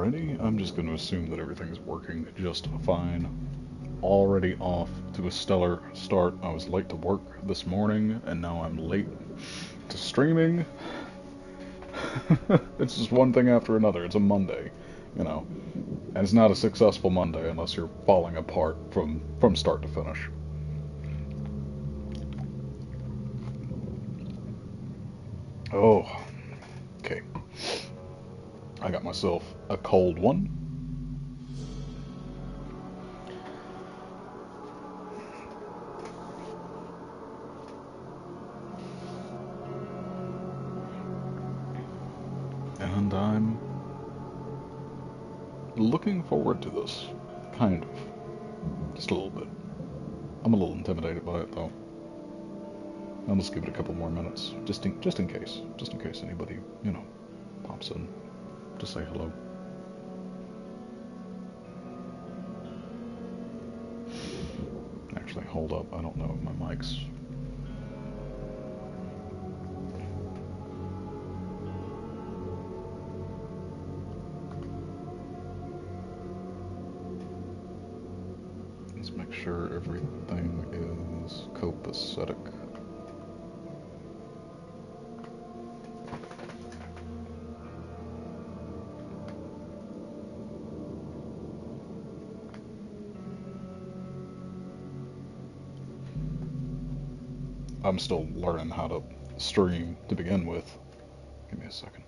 Alrighty, I'm just going to assume that everything's working just fine. Already off to a stellar start. I was late to work this morning, and now I'm late to streaming. It's just one thing after another. It's a Monday, you know. And it's not a successful Monday unless you're falling apart from start to finish. Oh, okay. I got myself a cold one. And I'm looking forward to this. Kind of. Just a little bit. I'm a little intimidated by it, though. I'll just give it a couple more minutes, just in case. Just in case anybody, pops in to say hello. Actually, hold up. I don't know if my mic's... Let's make sure everything is copacetic. I'm still learning how to stream to begin with. Give me a second.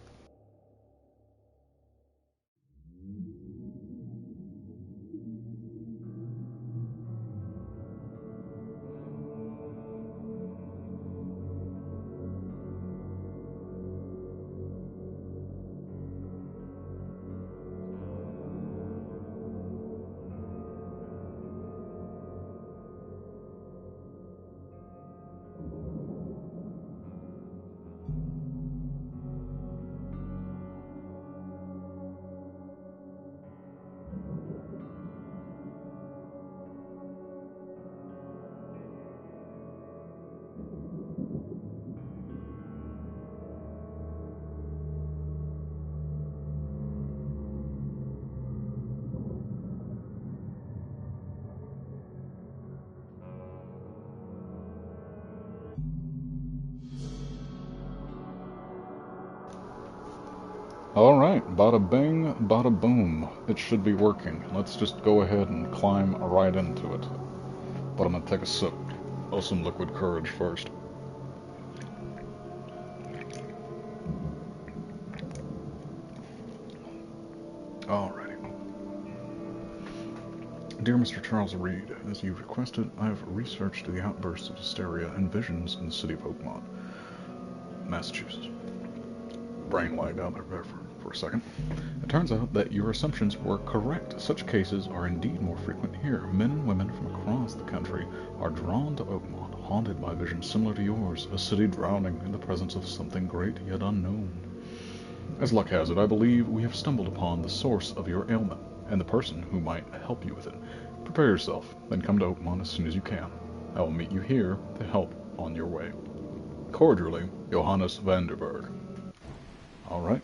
Alright, bada bing, bada boom. It should be working. Let's just go ahead and climb right into it. But I'm gonna take a sip of some liquid courage first. Alrighty. Dear Mr. Charles Reed, as you requested, I have researched the outbursts of hysteria and visions in the city of Oakmont, Massachusetts. Brain lagged out there for a second. It turns out that your assumptions were correct. Such cases are indeed more frequent here. Men and women from across the country are drawn to Oakmont, haunted by visions similar to yours, a city drowning in the presence of something great yet unknown. As luck has it, I believe we have stumbled upon the source of your ailment, and the person who might help you with it. Prepare yourself, then come to Oakmont as soon as you can. I will meet you here to help on your way. Cordially, Johannes Vanderberg. Alright.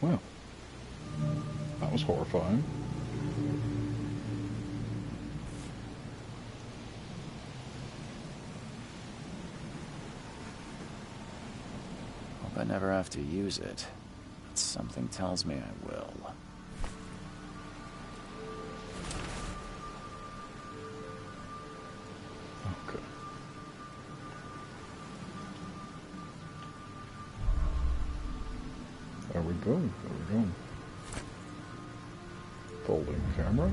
Well, that was horrifying. Hope I never have to use it, but something tells me I will. Okay. There we go, there we go. Folding camera.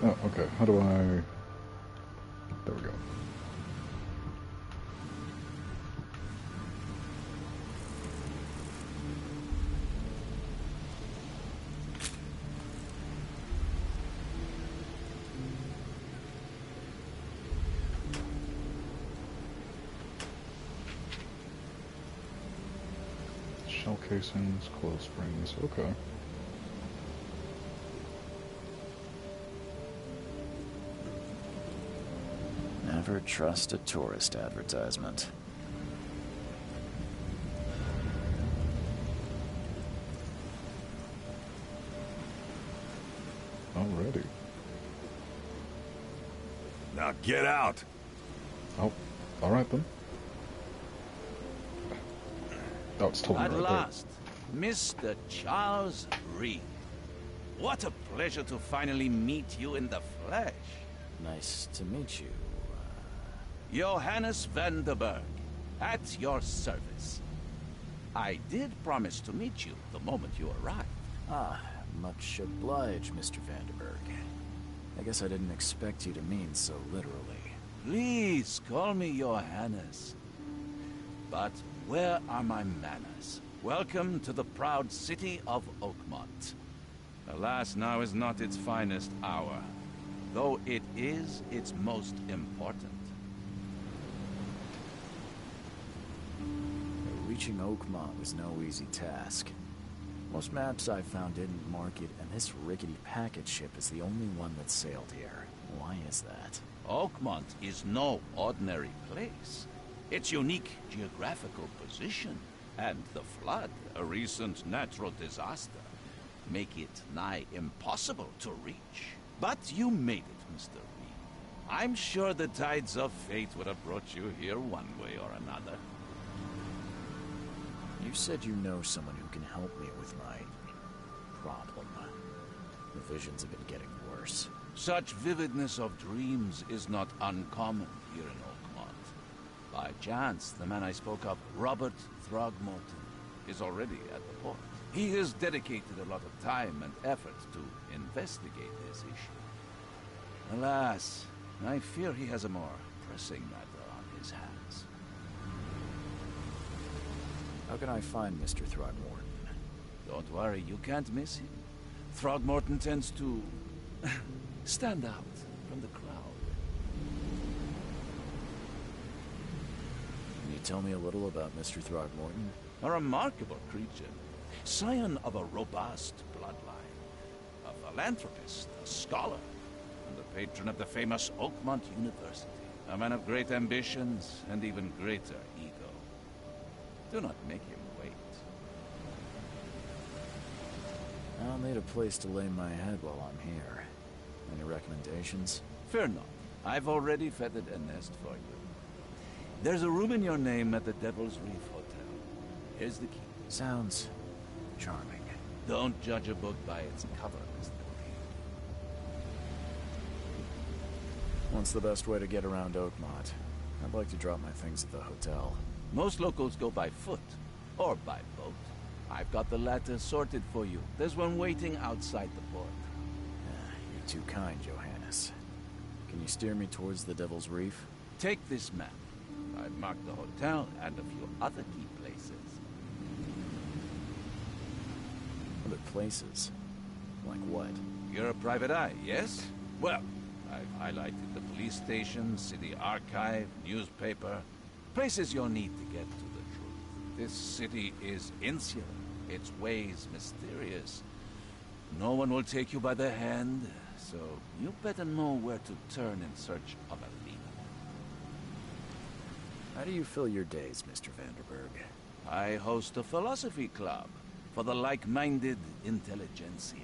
Oh, okay, how do I... There we go. Shell casings, clothes springs, okay. Never trust a tourist advertisement. Alrighty. Now get out! Oh, alright then. Oh, it's totally At right last, Mr. Charles Reed. What a pleasure to finally meet you in the flesh. Nice to meet you. Johannes Vanderberg, at your service. I did promise to meet you the moment you arrived. Ah, much obliged, Mr. Vanderberg. I guess I didn't expect you to mean so literally. Please call me Johannes. But where are my manners? Welcome to the proud city of Oakmont. Alas, now is not its finest hour, though it is its most important. Reaching Oakmont was no easy task. Most maps I found didn't mark it, and this rickety packet ship is the only one that sailed here. Why is that? Oakmont is no ordinary place. Its unique geographical position and the flood, a recent natural disaster, make it nigh impossible to reach. But you made it, Mr. Reed. I'm sure the tides of fate would have brought you here one way or another. You said you know someone who can help me with my problem. The visions have been getting worse. Such vividness of dreams is not uncommon here in Oakmont. By chance, the man I spoke of, Robert Throgmorton, is already at the port. He has dedicated a lot of time and effort to investigate this issue. Alas, I fear he has a more pressing matter on his hands. How can I find Mr. Throgmorton? Don't worry, you can't miss him. Throgmorton tends to stand out from the crowd. Can you tell me a little about Mr. Throgmorton? A remarkable creature. Scion of a robust bloodline. A philanthropist, a scholar, and the patron of the famous Oakmont University. A man of great ambitions and even greater ego. Do not make him wait. I'll need a place to lay my head while I'm here. Any recommendations? Fear not. I've already feathered a nest for you. There's a room in your name at the Devil's Reef Hotel. Here's the key. Sounds charming. Don't judge a book by its cover, Mr. Reed. What's the best way to get around Oakmont? I'd like to drop my things at the hotel. Most locals go by foot, or by boat. I've got the latter sorted for you. There's one waiting outside the port. You're too kind, Johannes. Can you steer me towards the Devil's Reef? Take this map. I've marked the hotel and a few other key places. Other places? Like what? You're a private eye, yes? Well, I've highlighted the police station, city archive, newspaper. Places you'll need to get to the truth. This city is insular, its ways mysterious. No one will take you by the hand, so you better know where to turn in search of a lead. How do you fill your days, Mr. Vanderberg? I host a philosophy club for the like-minded intelligentsia,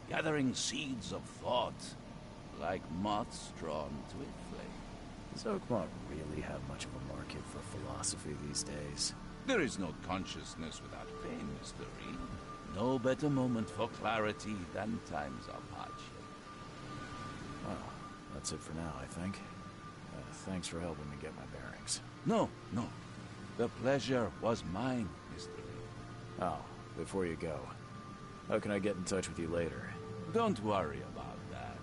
gathering seeds of thought, like moths drawn to a flame. Does Oakmont really have much of a market for philosophy these days? There is no consciousness without pain, Mr. Reed. No better moment for clarity than times of hardship. Well, that's it for now, I think. Thanks for helping me get my bearings. No. The pleasure was mine, Mr. Reed. Oh, before you go, how can I get in touch with you later? Don't worry about that.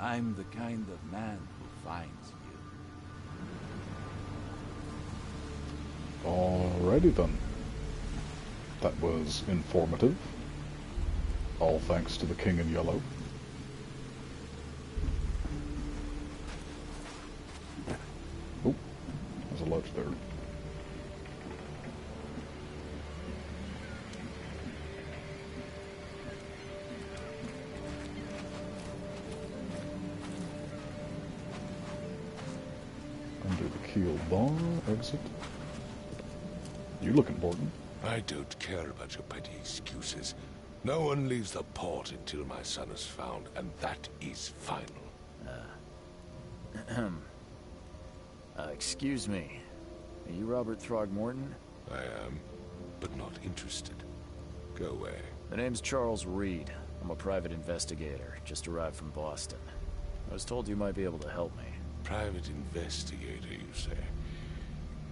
I'm the kind of man who finds you. Alrighty then. That was informative. All thanks to the King in Yellow. Oh, there's a ledge there. Under the keel bar, exit. You look important. I don't care about your petty excuses. No one leaves the port until my son is found, and that is final. Excuse me. Are you Robert Throgmorton? I am, but not interested. Go away. The name's Charles Reed. I'm a private investigator, just arrived from Boston. I was told you might be able to help me. Private investigator, you say?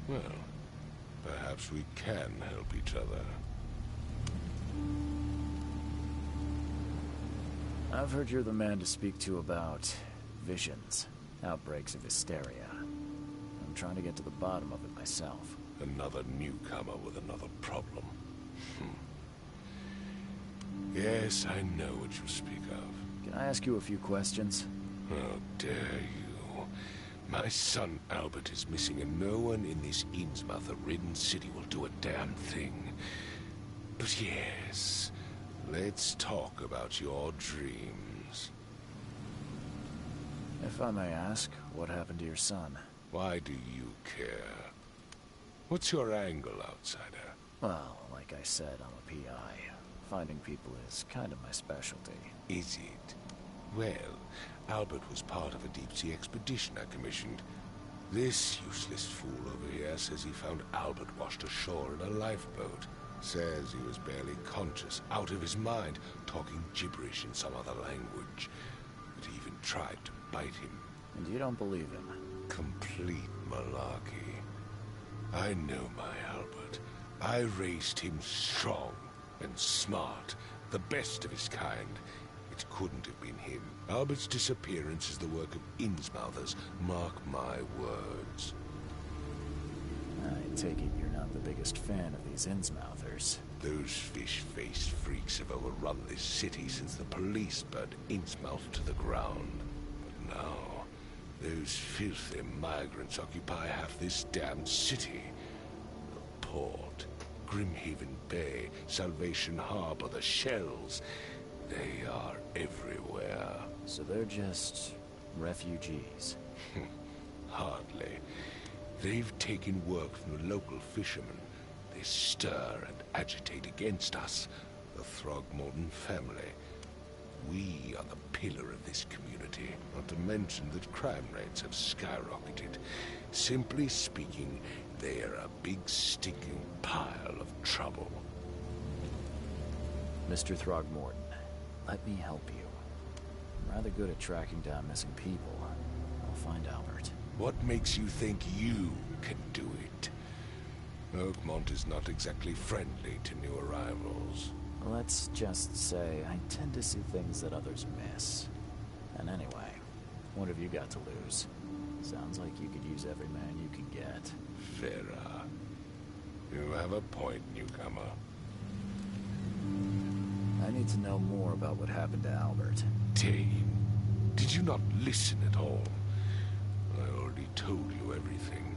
Well, perhaps we can help each other. I've heard you're the man to speak to about visions, outbreaks of hysteria. I'm trying to get to the bottom of it myself. Another newcomer with another problem. Yes, I know what you speak of. Can I ask you a few questions? How dare you? My son Albert is missing, and no one in this Innsmouth-ridden city will do a damn thing. But yes, let's talk about your dreams. If I may ask, what happened to your son? Why do you care? What's your angle, outsider? Well, like I said, I'm a PI. Finding people is kind of my specialty. Is it? Well, Albert was part of a deep-sea expedition I commissioned. This useless fool over here says he found Albert washed ashore in a lifeboat. Says he was barely conscious, out of his mind, talking gibberish in some other language. That he even tried to bite him. And you don't believe him? Complete malarkey. I know my Albert. I raised him strong and smart, the best of his kind. It couldn't have been him. Albert's disappearance is the work of Innsmouthers, mark my words. I take it you're not the biggest fan of these Innsmouthers. Those fish-faced freaks have overrun this city since the police burned Innsmouth to the ground. But now, those filthy migrants occupy half this damned city. The port, Grimhaven Bay, Salvation Harbor, the Shells, they are everywhere. So they're just refugees? Hardly. They've taken work from the local fishermen. They stir and agitate against us, the Throgmorton family. We are the pillar of this community, not to mention that crime rates have skyrocketed. Simply speaking, they are a big stinking pile of trouble. Mr. Throgmorton, let me help you. I'm rather good at tracking down missing people. I'll find Albert. What makes you think you can do it? Oakmont is not exactly friendly to new arrivals. Let's just say I tend to see things that others miss. And anyway, what have you got to lose? Sounds like you could use every man you can get. Vera, you have a point, newcomer. I need to know more about what happened to Albert. Dane, did you not listen at all? I already told you everything.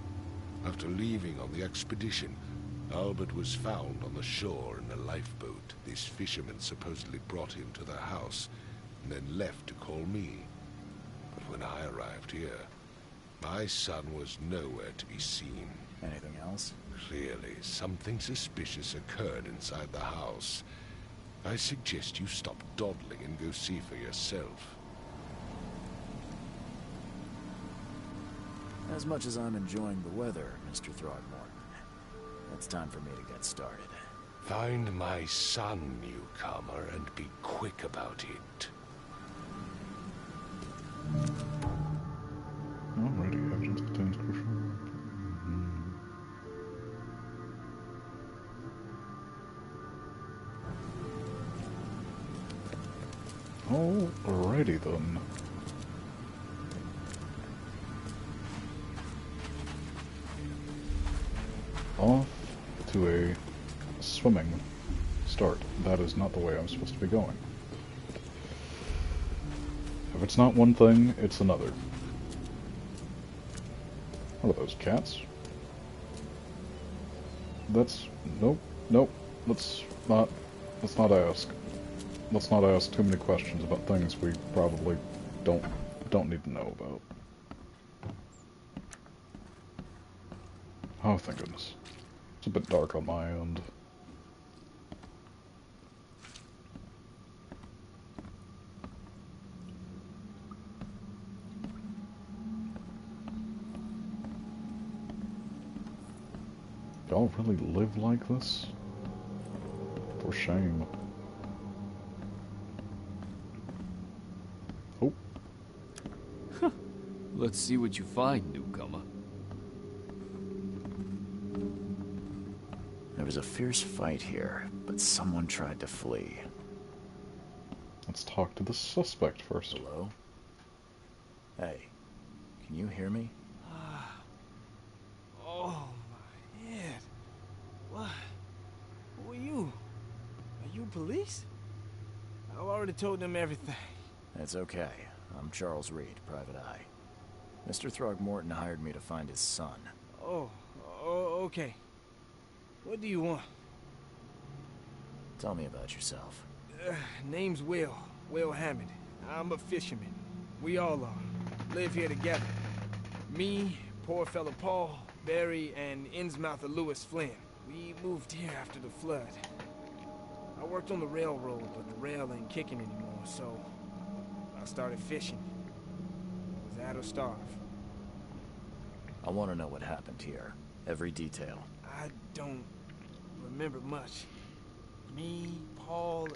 After leaving on the expedition, Albert was found on the shore in a lifeboat. This fisherman supposedly brought him to the house, and then left to call me. But when I arrived here, my son was nowhere to be seen. Anything else? Clearly, something suspicious occurred inside the house. I suggest you stop dawdling and go see for yourself. As much as I'm enjoying the weather, Mr. Throgmorton, it's time for me to get started. Find my son, newcomer, and be quick about it. Alrighty, evidence contains crucial. Alrighty then. Off to a swimming start. That is not the way I'm supposed to be going. If it's not one thing, it's another. What are those, cats? That's... nope, nope. Let's not ask. Let's not ask too many questions about things we probably don't need to know about. Oh, thank goodness. It's a bit dark on my end. Y'all really live like this? For shame. Oh. Let's see what you find, newcomer. There was a fierce fight here, but someone tried to flee. Let's talk to the suspect first. Hello? Hey, can you hear me? Oh, my head. What? Who are you? Are you police? I've already told them everything. It's okay. I'm Charles Reed, Private Eye. Mr. Throgmorton hired me to find his son. Oh, okay. What do you want? Tell me about yourself. Name's Will Hammond. I'm a fisherman. We all are. Live here together. Me, poor fellow Paul, Barry, and Innsmouther Lewis Flynn. We moved here after the flood. I worked on the railroad, but the rail ain't kicking anymore, so I started fishing. It was that or starve. I want to know what happened here. Every detail. I don't remember much. Me, Paul,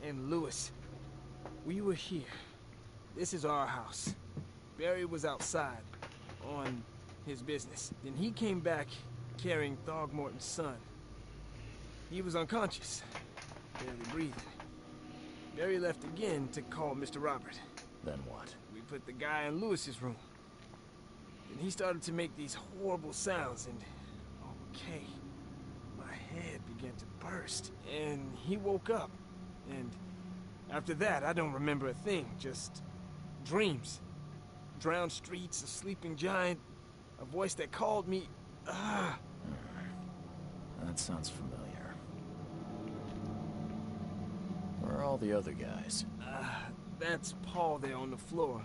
and Lewis, we were here. This is our house. Barry was outside on his business. Then he came back carrying Throgmorton's son. He was unconscious, barely breathing. Barry left again to call Mr. Robert. Then what? We put the guy in Lewis's room. Then he started to make these horrible sounds and... okay. My head began to burst, and he woke up. And after that, I don't remember a thing, just dreams. Drowned streets, a sleeping giant, a voice that called me. That sounds familiar. Where are all the other guys? That's Paul there on the floor.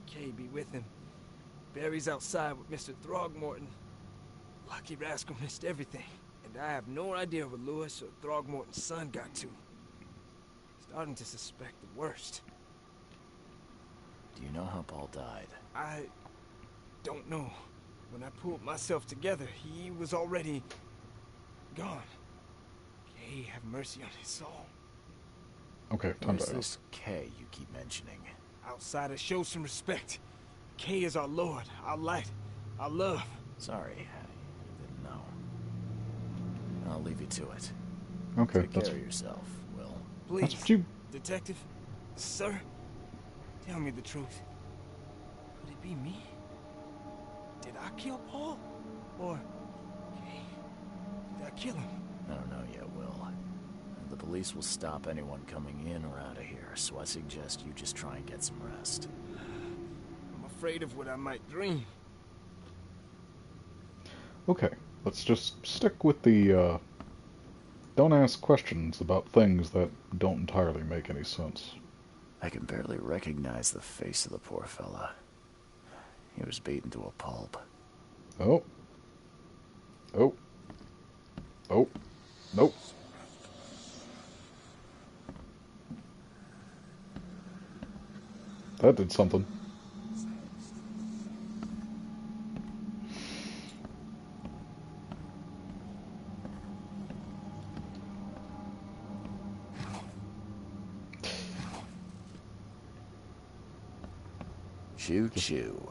Kay be with him. Barry's outside with Mr. Throgmorton. Lucky rascal missed everything. And I have no idea where Lewis or Throgmorton's son got to. Starting to suspect the worst. Do you know how Paul died? I don't know. When I pulled myself together, he was already gone. Kay have mercy on his soul. Okay, time Who's to this K you keep mentioning? Outsiders, show some respect. Kay is our lord, our light, our love. Sorry, I didn't know. I'll leave you to it. Okay, Take that's care of yourself, Will. Please, that's what you. detective, sir, tell me the truth. Could it be me? Did I kill Paul? Or Kay? Did I kill him? I don't know yet, Will. The police will stop anyone coming in or out of here, so I suggest you just try and get some rest. I'm afraid of what I might dream. Okay, let's just stick with the. Don't ask questions about things that don't entirely make any sense. I can barely recognize the face of the poor fella. He was beaten to a pulp. Oh. Oh. Oh, nope. That did something. Choo choo.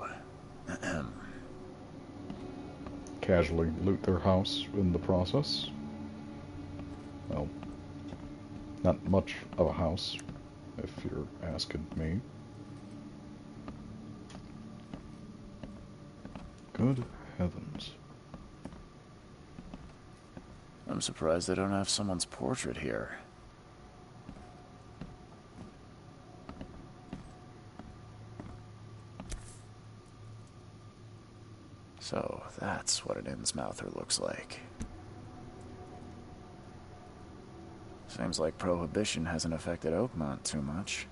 Casually loot their house in the process. Well, not much of a house, if you're asking me. Good heavens. I'm surprised they don't have someone's portrait here. So, that's what an Innsmouther looks like. Seems like Prohibition hasn't affected Oakmont too much.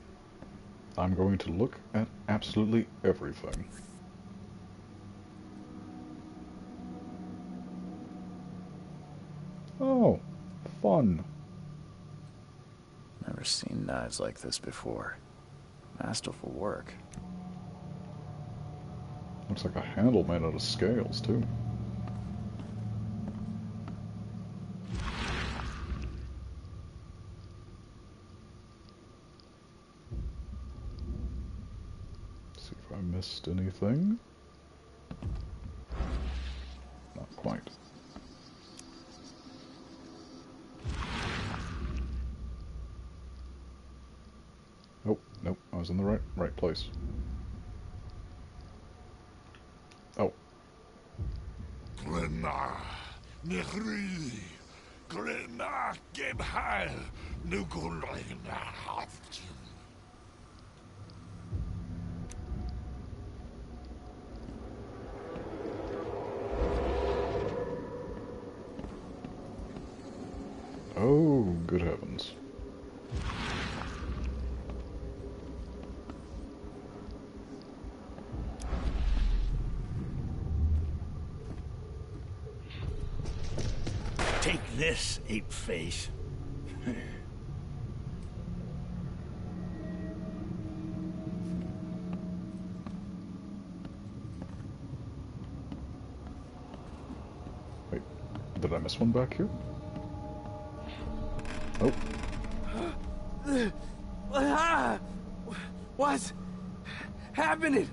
I'm going to look at absolutely everything. Oh, fun. Never seen knives like this before. Masterful work. Looks like a handle made out of scales, too. See if I missed anything. Not quite. Oh, nope, I was in the right place. Oh. Glenna, Nehri, Glenna, Gebheil, Nukulina, Oh, good heavens. Take this, ape face. Wait, did I miss one back here? Oh. What's happening?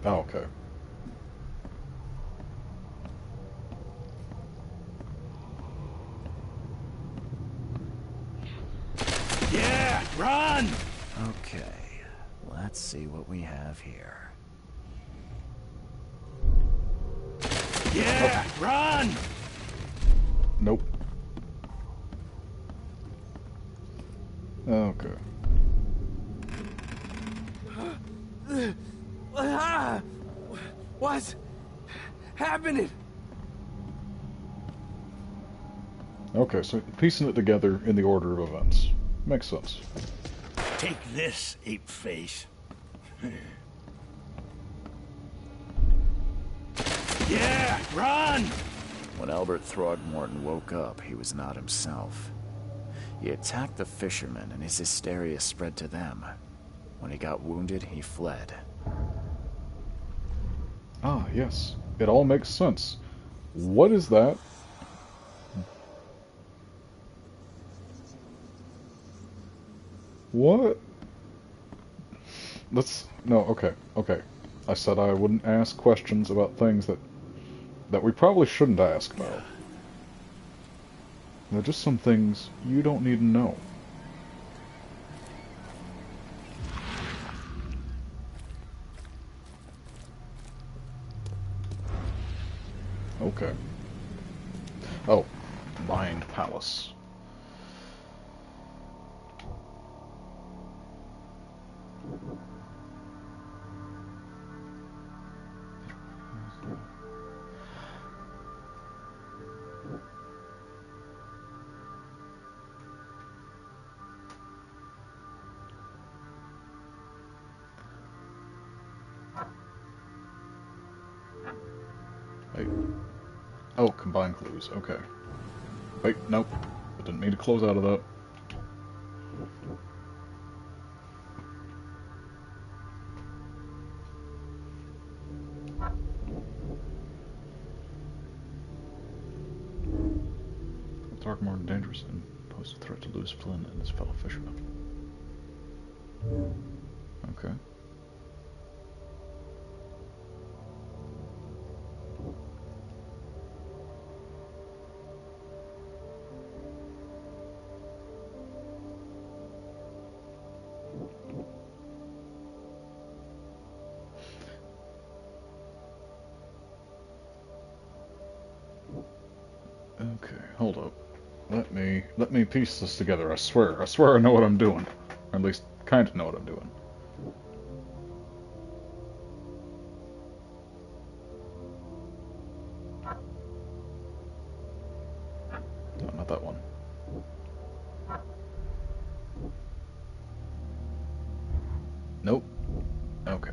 Oh, okay. Yeah, run! Okay, let's see what we have here. Yeah, run! Nope. Okay. What's happening? Okay, so piecing it together in the order of events. Makes sense. Take this, ape face. Yeah, run! When Albert Throgmorton woke up, he was not himself. He attacked the fishermen, and his hysteria spread to them. When he got wounded, he fled. Ah, yes. It all makes sense. What is that? What? Okay. I said I wouldn't ask questions about things that we probably shouldn't ask about. They're just some things you don't need to know. Okay. Oh, Mind Palace. Oh, combine clues. Okay. Wait, nope. I didn't mean to close out of that. Dark more dangerous and pose a threat to Lewis Flynn and his fellow fishermen. Okay. Okay, hold up. Let me piece this together. I swear I know what I'm doing. Or at least kind of know what I'm doing. No, not that one. Nope. Okay.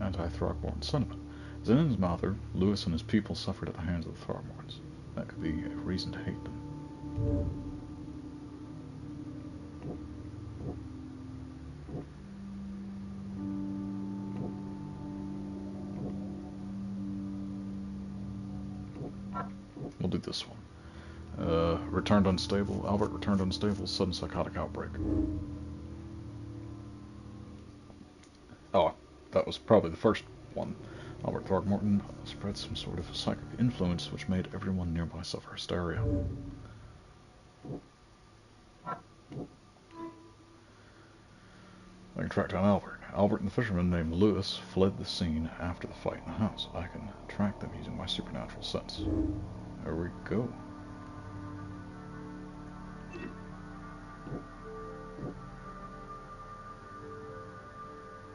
Anti-Throgmorton sentiment. As an Innsmouther, Lewis and his people suffered at the hands of the Throgmortons. That could be a reason to hate them. We'll do this one. Returned unstable. Albert returned unstable. Sudden psychotic outbreak. Oh, that was probably the first one. Albert Throgmorton spread some sort of psychic influence which made everyone nearby suffer hysteria. I can track down Albert. Albert and the fisherman named Lewis fled the scene after the fight in the house. I can track them using my supernatural sense. There we go.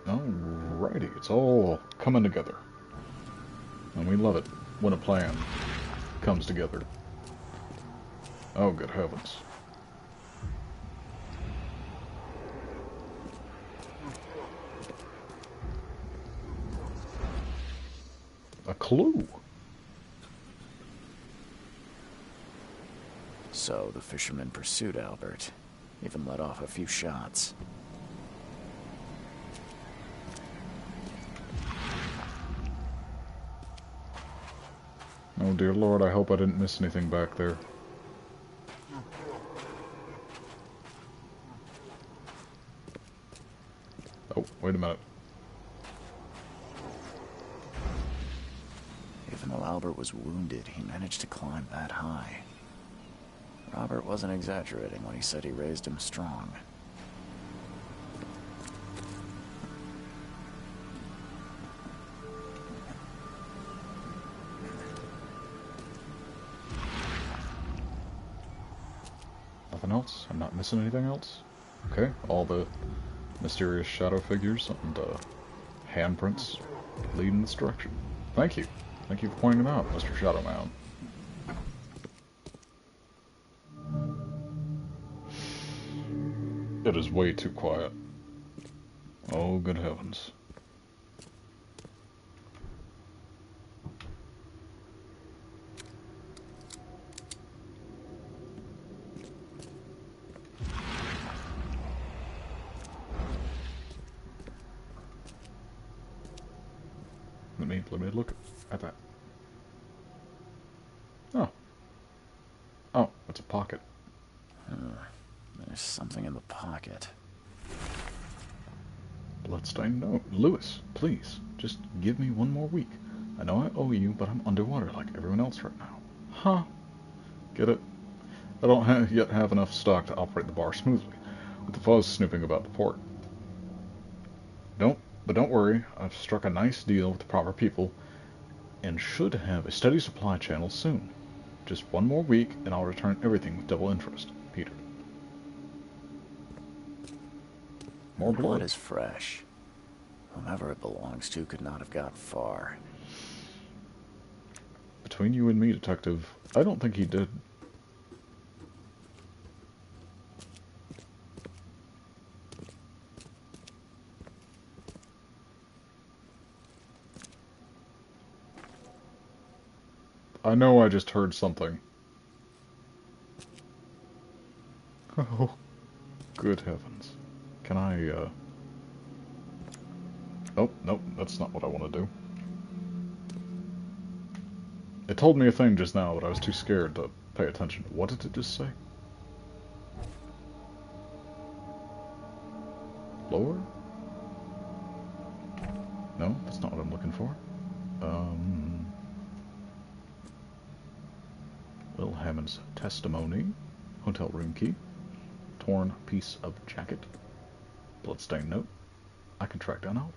Alrighty, it's all coming together. And we love it when a plan comes together. Oh, good heavens. A clue. So the fisherman pursued Albert, even let off a few shots. Oh dear Lord, I hope I didn't miss anything back there. Oh, wait a minute. Even though Albert was wounded, he managed to climb that high. Robert wasn't exaggerating when he said he raised him strong. Nothing else? I'm not missing anything else? Okay, all the mysterious shadow figures and handprints lead in this direction. Thank you. Thank you for pointing them out, Mr. Shadow Man. It is way too quiet. Oh, good heavens. Let me look at that. Oh. Oh, it's a pocket. There's something in the pocket. Bloodstained note. Lewis, please, just give me one more week. I know I owe you, but I'm underwater like everyone else right now. Huh? Get it? I don't yet have enough stock to operate the bar smoothly, with the fuzz snooping about the port. But don't worry, I've struck a nice deal with the proper people, and should have a steady supply channel soon. Just one more week, and I'll return everything with double interest. Peter. More blood. Blood is fresh. Whomever it belongs to could not have got far. Between you and me, Detective, I don't think he did. I know I just heard something. Oh, good heavens. Can I, Oh, nope, that's not what I want to do. It told me a thing just now, but I was too scared to pay attention. What did it just say? Lower? No, that's not what I'm looking for. Will Hammond's testimony. Hotel room key. Torn piece of jacket. Bloodstained note. I can track down Albert.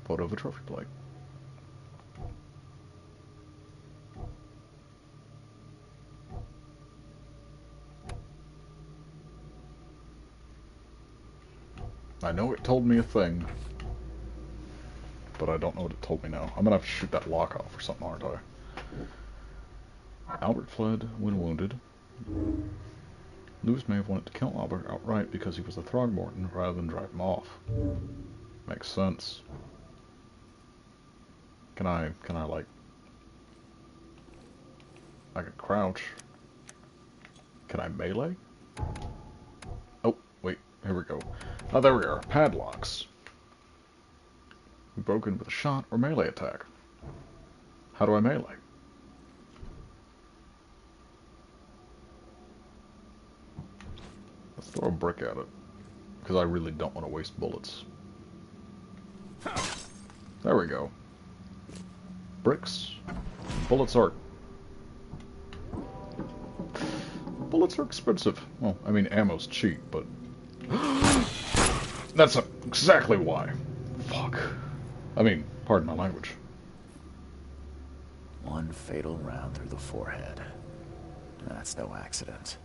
Photo of a trophy plate. I know it told me a thing, but I don't know what it told me now. I'm gonna have to shoot that lock off or something, aren't I? Albert fled when wounded. Lewis may have wanted to kill Albert outright because he was a Throgmorton rather than drive him off. Makes sense. Can I like... I can crouch. Can I melee? Oh, wait, here we go. Oh, there we are. Padlocks. We broke in with a shot or melee attack. How do I melee? Let's throw a brick at it, because I really don't want to waste bullets. There we go. Bricks. Bullets are... Bullets are expensive. Well, I mean, ammo's cheap, but... That's exactly why. Fuck. I mean, pardon my language. One fatal round through the forehead. That's no accident.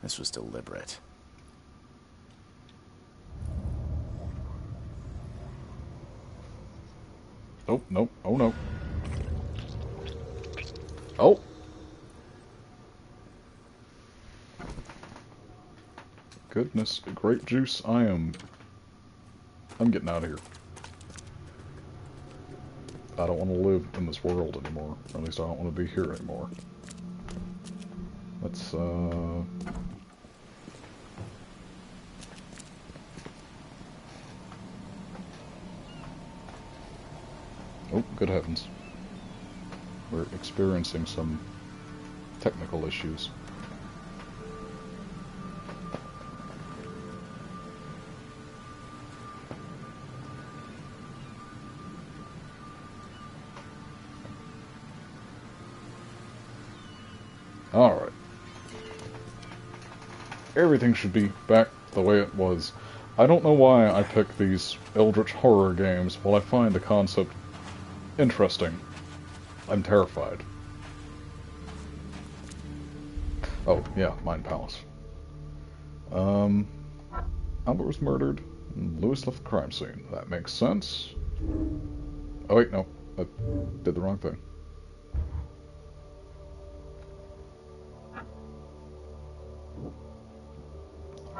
This was deliberate. Oh, no. Oh, no. Oh! Goodness, grape juice, I'm getting out of here. I don't want to live in this world anymore. Or at least I don't want to be here anymore. Let's, Oh, good heavens. We're experiencing some technical issues. Alright. Everything should be back the way it was. I don't know why I pick these eldritch horror games while I find the concept interesting. I'm terrified. Oh, yeah, Mind Palace. Albert was murdered, and Lewis left the crime scene. That makes sense. Oh wait, no. I did the wrong thing.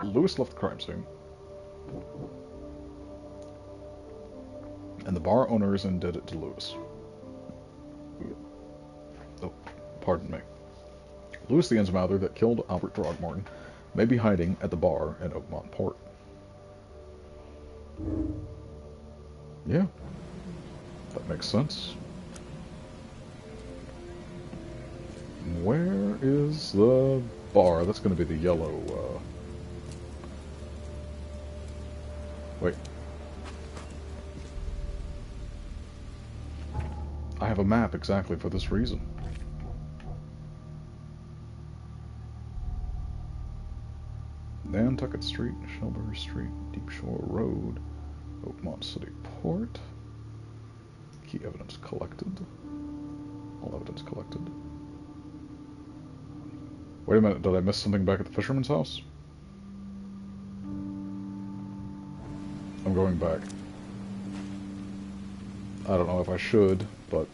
Lewis left the crime scene. And the bar owners indebted it to Lewis. Oh, pardon me. Lewis the Innsmouther that killed Albert Throgmorton may be hiding at the bar in Oakmont Port. Yeah. That makes sense. Where is the bar? That's going to be the yellow, Wait. I have a map exactly for this reason. Nantucket Street, Shelburne Street, Deep Shore Road, Oakmont City Port. Key evidence collected. All evidence collected. Wait a minute, did I miss something back at the fisherman's house? I'm going back. I don't know if I should, but...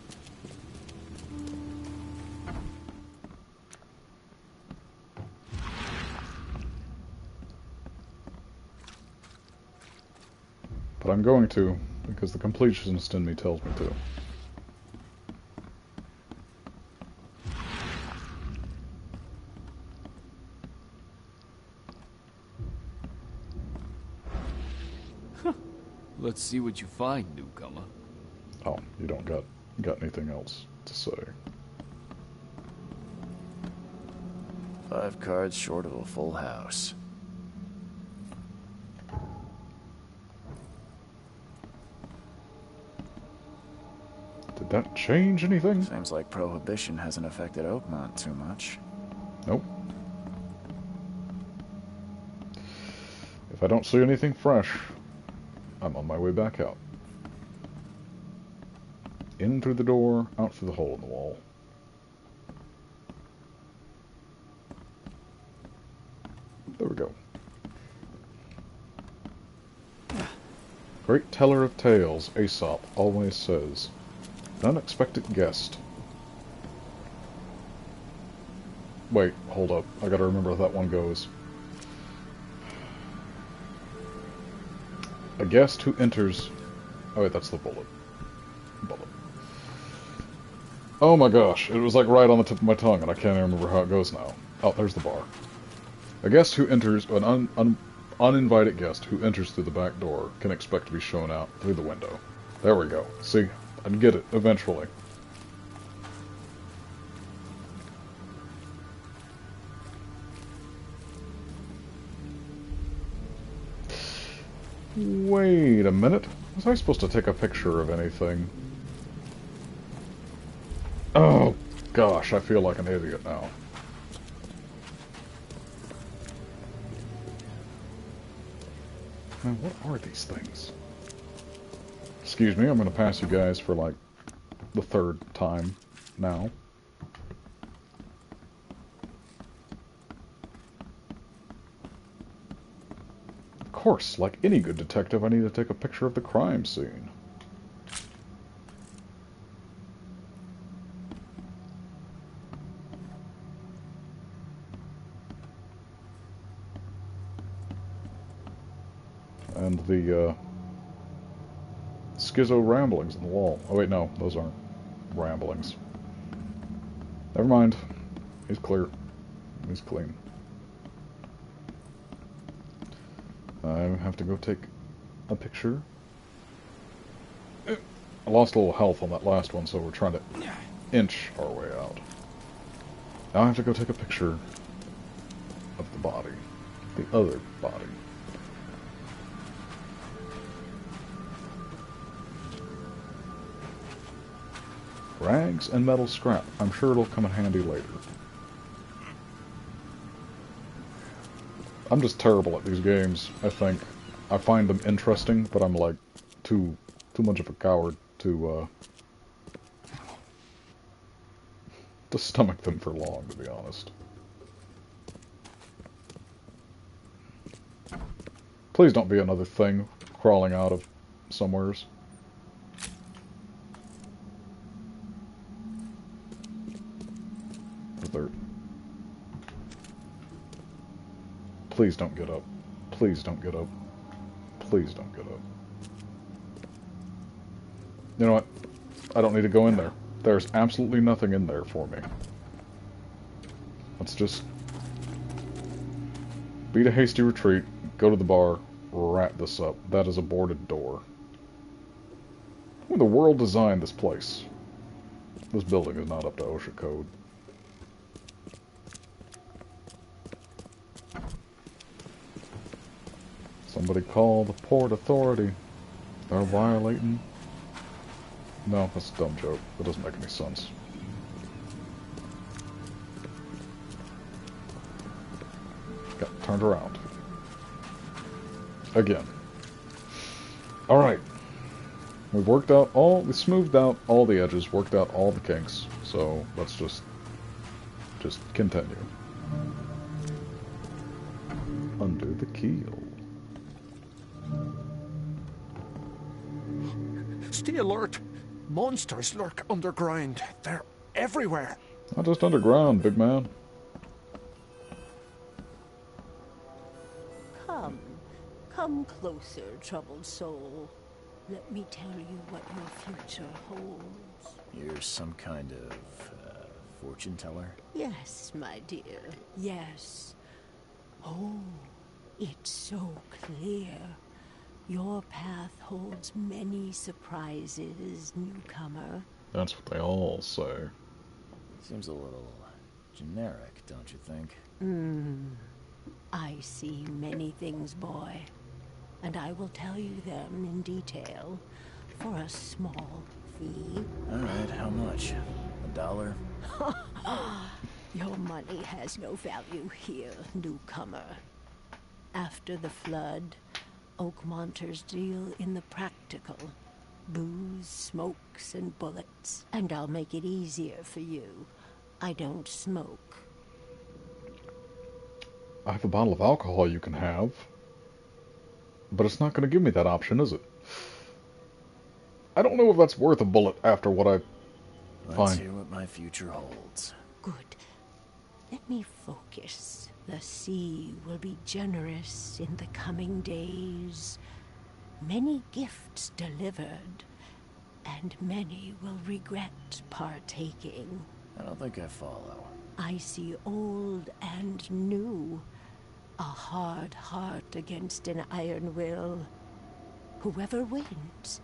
But I'm going to, because the completionist in me tells me to. Let's see what you find, newcomer. Oh, you don't got anything else to say? 5 cards short of a full house. Did that change anything? Seems like Prohibition hasn't affected Oakmont too much. Nope. If I don't see anything fresh, I'm on my way back out. In through the door, out through the hole in the wall. There we go. Great teller of tales, Aesop always says. An unexpected guest. Wait, hold up. I gotta remember how that one goes. A guest who enters... Oh wait, that's the bullet. Oh my gosh, it was like right on the tip of my tongue and I can't even remember how it goes now. Oh, there's the bar. A guest who enters... An uninvited guest who enters through the back door can expect to be shown out through the window. There we go. See? I'd get it, eventually. Wait a minute. Was I supposed to take a picture of anything? Oh, gosh, I feel like an idiot now. Man, what are these things? Excuse me, I'm going to pass you guys for, like, the 3rd time now. Of course, like any good detective, I need to take a picture of the crime scene. And the, schizo ramblings in the wall. Oh wait, no, those aren't ramblings. Never mind. He's clear. He's clean. I have to go take a picture. I lost a little health on that last one, so we're trying to inch our way out. Now I have to go take a picture of the body. The other body. Rags and metal scrap. I'm sure it'll come in handy later. I'm just terrible at these games, I think. I find them interesting, but I'm like too much of a coward to stomach them for long, to be honest. Please don't be another thing crawling out of somewheres. Please don't get up. Please don't get up. Please don't get up. You know what? I don't need to go in there. There's absolutely nothing in there for me. Let's just beat a hasty retreat, go to the bar, wrap this up. That is a boarded door. Who in the world designed this place? This building is not up to OSHA code. Somebody call the Port Authority. They're violating... No, that's a dumb joke. That doesn't make any sense. Got turned around. Again. Alright. We smoothed out all the edges, worked out all the kinks, so let's just continue. Undo the keel. Stay alert. Monsters lurk underground. They're everywhere. Not just underground, big man. Come closer, troubled soul. Let me tell you what your future holds. You're some kind of fortune teller? Yes, my dear, yes. Oh, it's so clear. Your path holds many surprises, newcomer. That's what they all say. Seems a little generic, don't you think? I see many things, boy, and I will tell you them in detail for a small fee. Alright, how much? $1? Your money has no value here, newcomer. After the flood, Oakmonters deal in the practical. Booze, smokes, and bullets. And I'll make it easier for you. I don't smoke. I have a bottle of alcohol you can have, but it's not going to give me that option, is it? I don't know if that's worth a bullet after what I Let's find. hear what my future holds. Good. Let me focus. The sea will be generous in the coming days. Many gifts delivered, and many will regret partaking. I don't think I follow. I see old and new. A hard heart against an iron will. Whoever wins,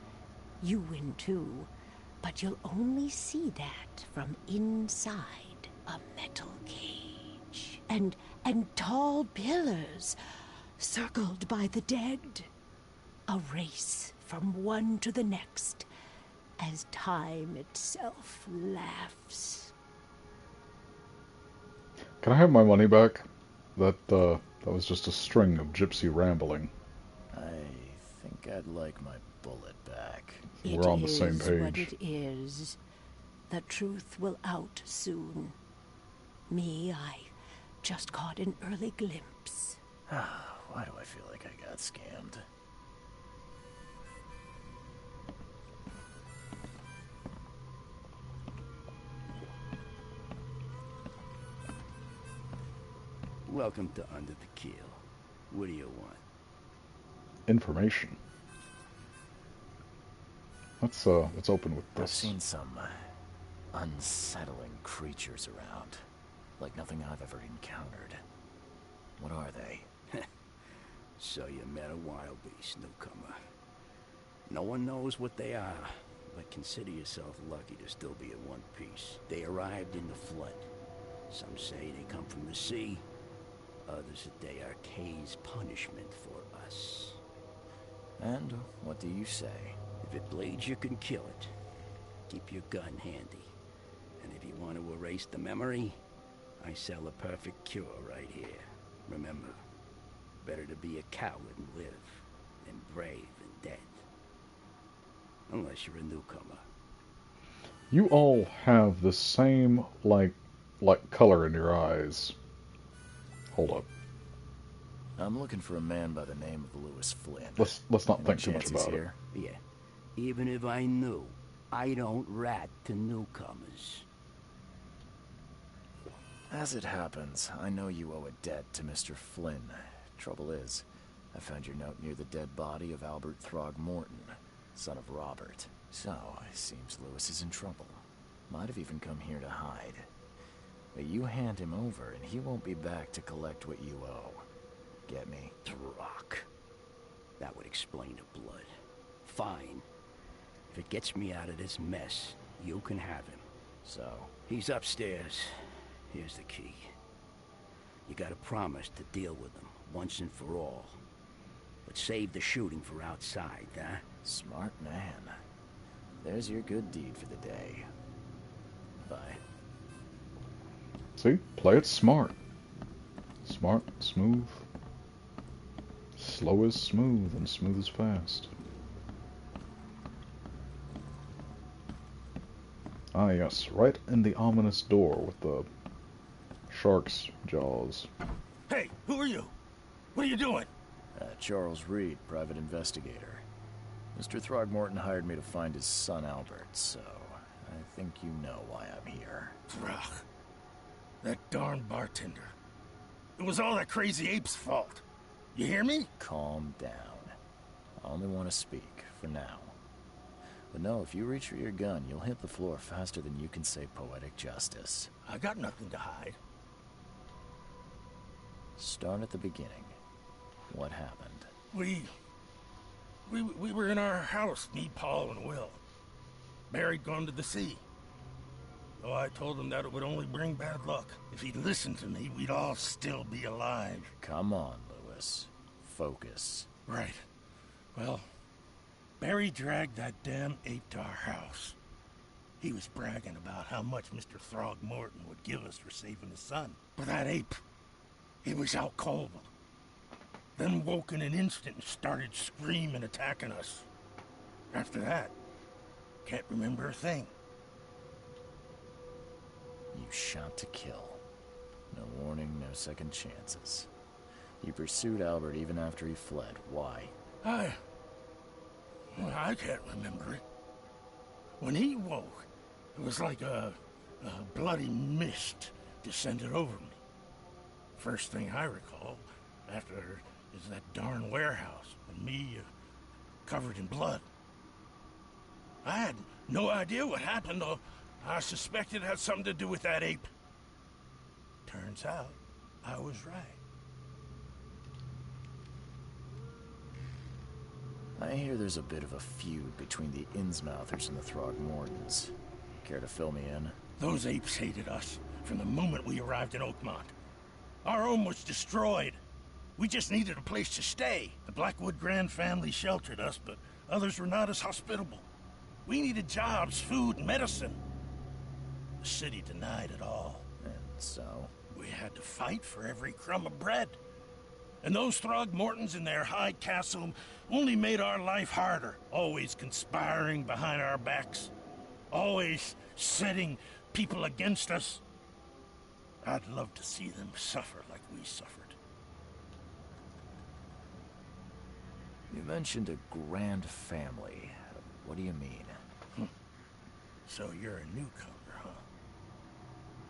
you win too. But you'll only see that from inside a metal cage. And tall pillars, circled by the dead. A race from one to the next, as time itself laughs. Can I have my money back? That was just a string of gypsy rambling. I think I'd like my bullet back. We're on the same It is what page. it is. The truth will out soon. Me, I just caught an early glimpse. Why do I feel like I got scammed? Welcome to Under the Keel. What do you want? Information. Let's open with I've this. seen some unsettling creatures around. Like nothing I've ever encountered. What are they? So you met a wild beast, newcomer. No one knows what they are, but consider yourself lucky to still be in one piece. They arrived in the flood. Some say they come from the sea. Others that they are Kay's punishment for us. And what do you say? If it bleeds, you can kill it. Keep your gun handy. And if you want to erase the memory, I sell a perfect cure right here. Remember, better to be a coward and live than brave and dead. Unless you're a newcomer. You all have the same like color in your eyes. Hold up. I'm looking for a man by the name of Lewis Flynn. Let's not Any think too much chance he's about it. here? Yeah. Even if I knew, I don't rat to newcomers. As it happens, I know you owe a debt to Mr. Flynn. Trouble is, I found your note near the dead body of Albert Throgmorton, son of Robert. So, it seems Lewis is in trouble. Might have even come here to hide. But you hand him over, and he won't be back to collect what you owe. Get me? Rock. That would explain the blood. Fine. If it gets me out of this mess, you can have him. So, He's upstairs. Here's the key. You gotta promise to deal with him, once and for all. But save the shooting for outside, huh? smart man. There's your good deed for the day. Bye. See? Play it smart. Smart, smooth. Slow is smooth, and smooth is fast. Ah, yes, right in the ominous door with the shark's jaws. Hey, who are you? What are you doing? Charles Reed, private investigator. Mr. Throgmorton hired me to find his son Albert, so I think you know why I'm here. Throg. That darn bartender. It was all that crazy ape's fault. You hear me? Calm down. I only want to speak, for now. But no, if you reach for your gun, you'll hit the floor faster than you can say poetic justice. I got nothing to hide. Start at the beginning. What happened? We We were in our house, me, Paul, and Will. Barry'd gone to the sea. So I told him that it would only bring bad luck. If he'd listened to me, we'd all still be alive. Come on, Lewis. Focus. Right. Well, Barry dragged that damn ape to our house. He was bragging about how much Mr. Throgmorton would give us for saving his son. But that ape, he was out cold. Then woke in an instant and started screaming, attacking us. After that, can't remember a thing. You shot to kill. No warning, no second chances. You pursued Albert even after he fled. Why? I can't remember it. When he woke, it was like a bloody mist descended over me. First thing I recall after is that darn warehouse and me covered in blood. I had no idea what happened, though. I suspected it had something to do with that ape. Turns out, I was right. I hear there's a bit of a feud between the Innsmouthers and the Throgmortons. Care to fill me in? Those apes hated us from the moment we arrived in Oakmont. Our home was destroyed. We just needed a place to stay. The Blackwood Grand family sheltered us, but others were not as hospitable. We needed jobs, food, and medicine. The city denied it all. And so? We had to fight for every crumb of bread. And those Throgmortons in their high castle only made our life harder, always conspiring behind our backs, always setting people against us. I'd love to see them suffer like we suffered. You mentioned a grand family. What do you mean? So you're a newcomer, huh?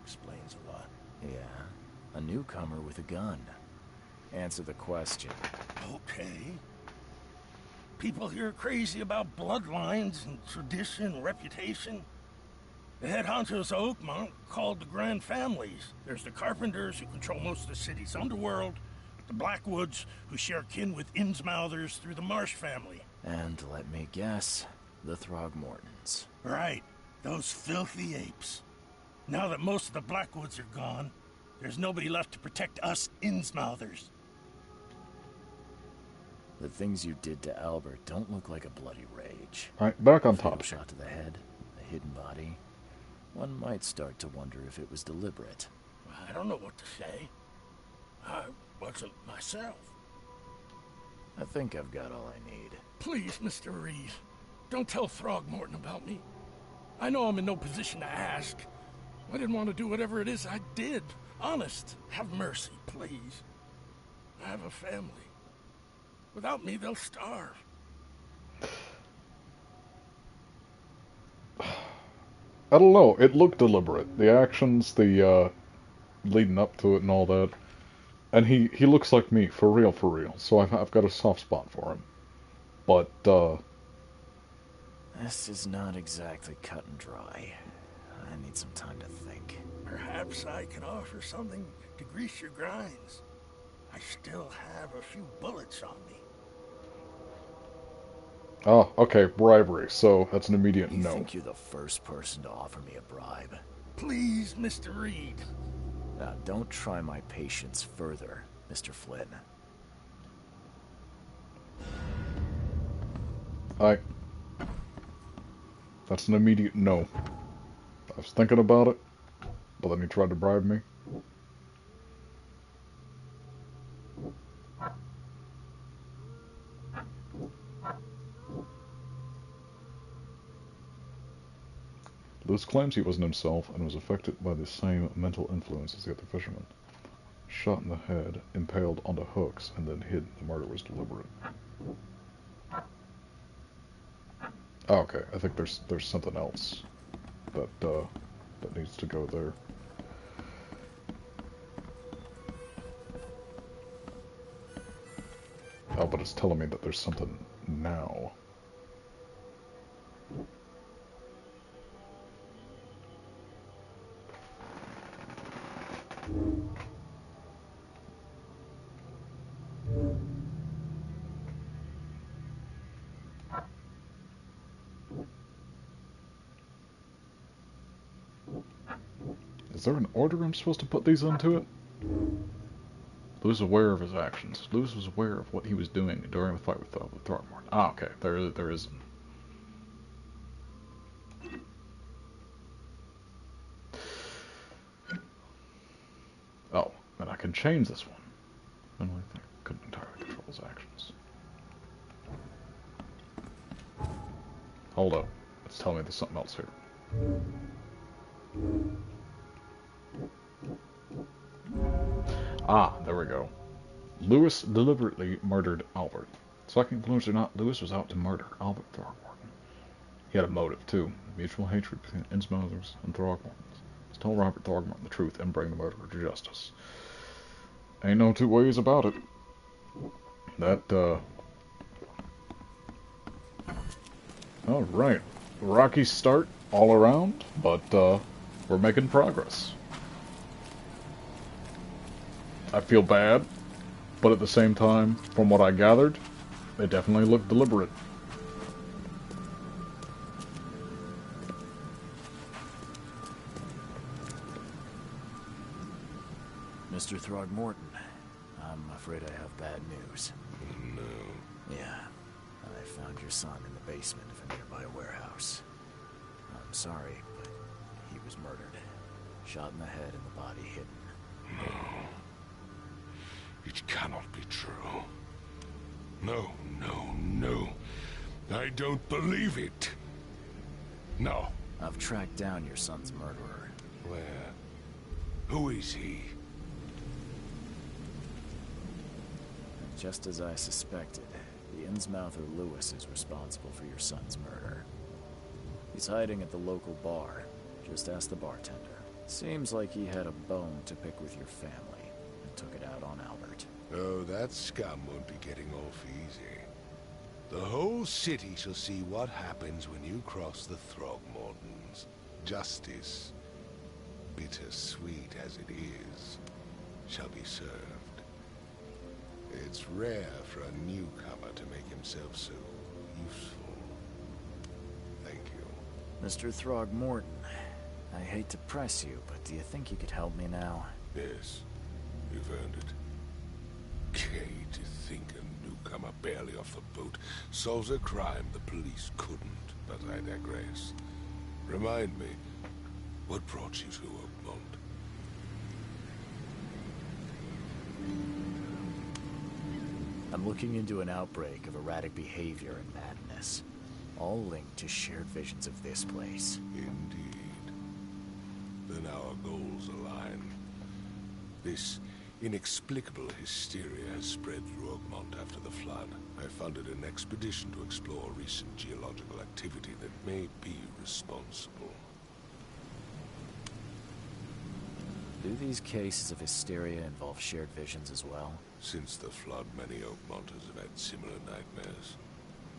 Explains a lot. Yeah, a newcomer with a gun. Answer the question. Okay. People here are crazy about bloodlines and tradition and reputation. The head honchos of Oakmont called the Grand Families. There's the Carpenters, who control most of the city's underworld, the Blackwoods, who share kin with Innsmouthers through the Marsh family. And let me guess, the Throgmortons. Right. Those filthy apes. Now that most of the Blackwoods are gone, there's nobody left to protect us Innsmouthers. The things you did to Albert don't look like a bloody rage. Alright, back on topic. Shot to the head, a hidden body. One might start to wonder if it was deliberate. I don't know what to say. I wasn't myself. I think I've got all I need. Please, Mr. Reed, don't tell Throgmorton about me. I know I'm in no position to ask. I didn't want to do whatever it is I did. Honest, have mercy, please. I have a family. Without me, they'll starve. I don't know. It looked deliberate. The actions, the leading up to it and all that. And he looks like me, for real. So I've got a soft spot for him. But, This is not exactly cut and dry. I need some time to think. Perhaps I can offer something to grease your grinds. I still have a few bullets on me. oh, okay, bribery. So that's an immediate You no. think you're the first person to offer me a bribe? Please, Mr. Reed. Now, don't try my patience further, Mr. Flynn. That's an immediate no. I was thinking about it, but then he tried to bribe me. Lewis claims he wasn't himself and was affected by the same mental influence as the other fishermen. Shot in the head, impaled onto hooks, and then hidden. The murder was deliberate. Oh, okay, I think there's something else that needs to go there. Oh, but it's telling me that there's something now. there an order I'm supposed to put these into it? Lewis is aware of his actions. Lewis was aware of what he was doing during the fight with Throgmorton. Ah, okay. There is. Oh, and I can change this one. I don't think I couldn't entirely control his actions. Hold up. It's telling me there's something else here. Ah, there we go. Lewis deliberately murdered Albert. So I can conclude or not, Lewis was out to murder Albert Throgmorton. He had a motive, too. Mutual hatred between Innsmouthers and Throgmortons. Let's tell Robert Throgmorton the truth and bring the murderer to justice. Ain't no two ways about it. Alright. Rocky start all around, but, we're making progress. I feel bad, but at the same time, from what I gathered, they definitely look deliberate. Mr. Throgmorton, I'm afraid I have bad news. No. Yeah, I found your son in the basement of a nearby warehouse. I'm sorry, but he was murdered. Shot in the head and the body hidden. No. It cannot be true. No, no, no. I don't believe it. No. I've tracked down your son's murderer. Where? Who is he? Just as I suspected, the Innsmouther Lewis is responsible for your son's murder. He's hiding at the local bar. Just ask the bartender. Seems like he had a bone to pick with your family and took it out on Albert. Oh, that scum won't be getting off easy. The whole city shall see what happens when you cross the Throgmortons. Justice, bittersweet as it is, shall be served. It's rare for a newcomer to make himself so useful. Thank you. Mr. Throgmorton, I hate to press you, but do you think you could help me now? Yes, you've earned it. Gay to think a newcomer barely off the boat solves a crime the police couldn't, but I digress. Remind me, what brought you to Oakmont? I'm looking into an outbreak of erratic behavior and madness, all linked to shared visions of this place. Indeed. Then our goals align. This inexplicable hysteria has spread through Oakmont after the flood. I funded an expedition to explore recent geological activity that may be responsible. Do these cases of hysteria involve shared visions as well? Since the flood, many Oakmonters have had similar nightmares.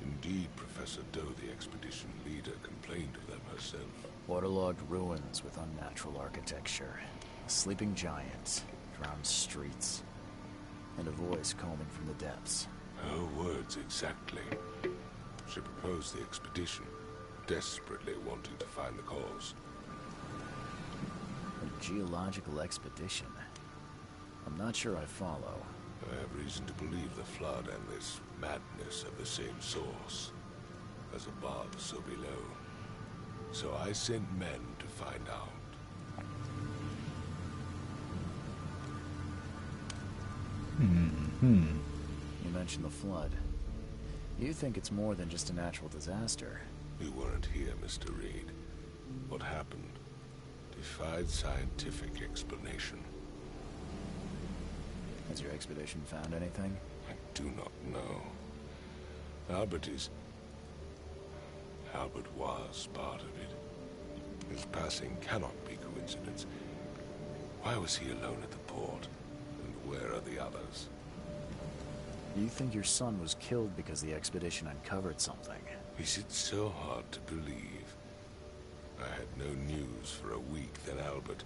Indeed, Professor Doe, the expedition leader, complained of them herself. Waterlogged ruins with unnatural architecture, a sleeping giant, drowned streets, and a voice calling from the depths. Her words exactly. She proposed the expedition, desperately wanting to find the cause. A geological expedition? I'm not sure I follow. I have reason to believe the flood and this madness have the same source. As above, so below. So I sent men to find out. You mentioned the flood. You think it's more than just a natural disaster? You weren't here, Mr. Reed. What happened defied scientific explanation. Has your expedition found anything? I do not know. Albert was part of it. His passing cannot be coincidence. Why was he alone at the port? And where are the others? Do you think your son was killed because the expedition uncovered something? Is it so hard to believe? I had no news for a week, then Albert,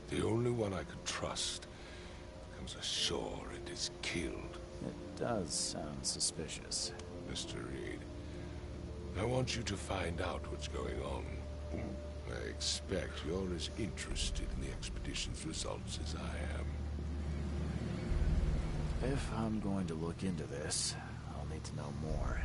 the only one I could trust, comes ashore and is killed. It does sound suspicious. Mr. Reed, I want you to find out what's going on. I expect you're as interested in the expedition's results as I am. If I'm going to look into this, I'll need to know more.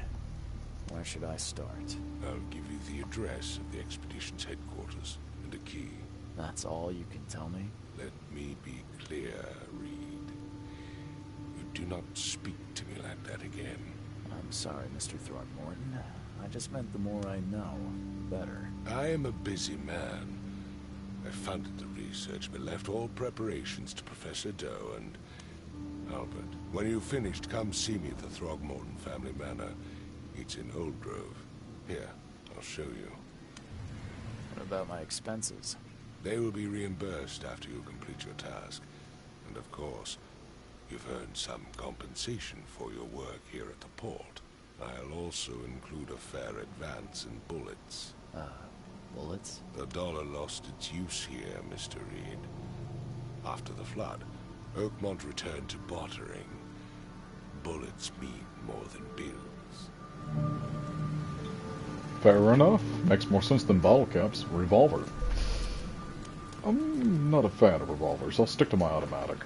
Where should I start? I'll give you the address of the expedition's headquarters and a key. That's all you can tell me? Let me be clear, Reed. You do not speak to me like that again. I'm sorry, Mr. Throckmorton. I just meant the more I know, better. I am a busy man. I funded the research, but left all preparations to Professor Doe and Albert. When you've finished, come see me at the Throgmorton family manor. It's in Old Grove. Here, I'll show you. What about my expenses? They will be reimbursed after you complete your task. And of course, you've earned some compensation for your work here at the port. I'll also include a fair advance in bullets. Bullets? The dollar lost its use here, Mr. Reed. After the flood, Oakmont returned to bartering. Bullets mean more than bills. Fair enough. Makes more sense than bottle caps. Revolver. I'm not a fan of revolvers. I'll stick to my automatic.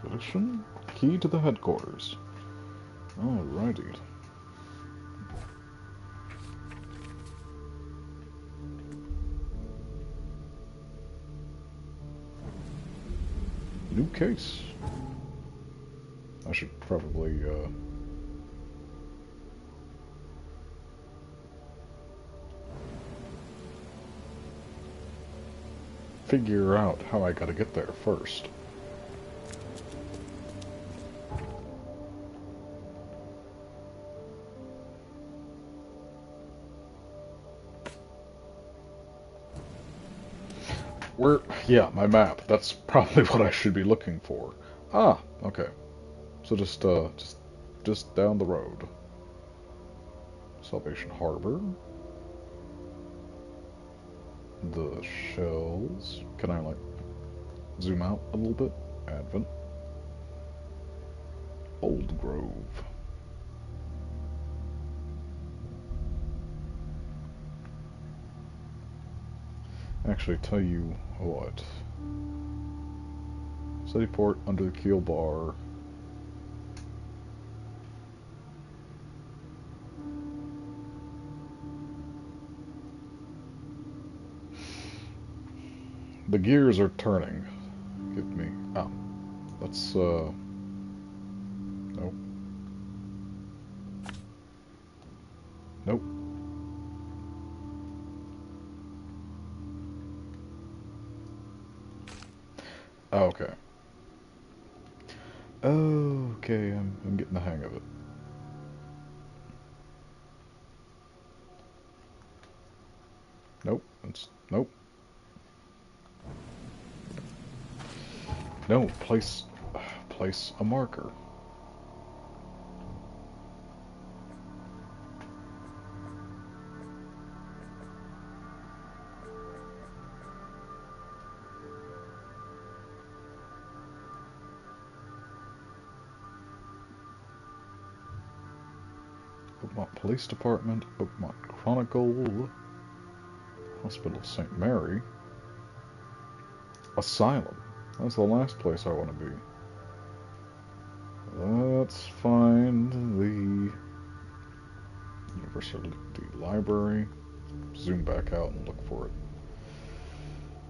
Expedition. Key to the headquarters. Alrighty. New case. I should probably, figure out how I gotta get there first. Where? Yeah, my map. That's probably what I should be looking for. Ah, okay. So just down the road. Salvation Harbor. The shells. Can I, like, zoom out a little bit? Advent. Old Grove. Actually, tell you what. City port under the keel bar. The gears are turning. Give me. Ah. That's, nope. Nope. Oh, okay. Okay, I'm getting the hang of it. Nope. Nope. No, place a marker. Oakmont Police Department, Oakmont Chronicle, Hospital St. Mary, Asylum. That's the last place I want to be. Let's find the University Library. Zoom back out and look for it.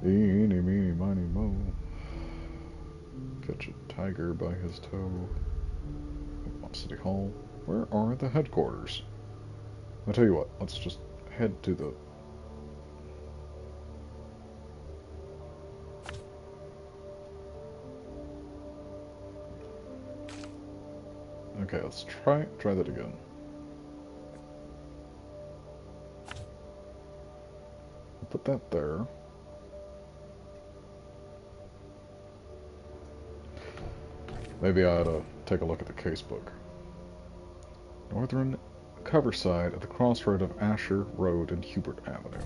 Eeny, meeny, miny, mo. Catch a tiger by his toe. Oakmont City Hall. Where are the headquarters? I'll tell you what, let's just head to the... Okay, let's try that again. I'll put that there. Maybe I ought to take a look at the casebook. Northern Coverside at the crossroad of Asher Road and Hubert Avenue.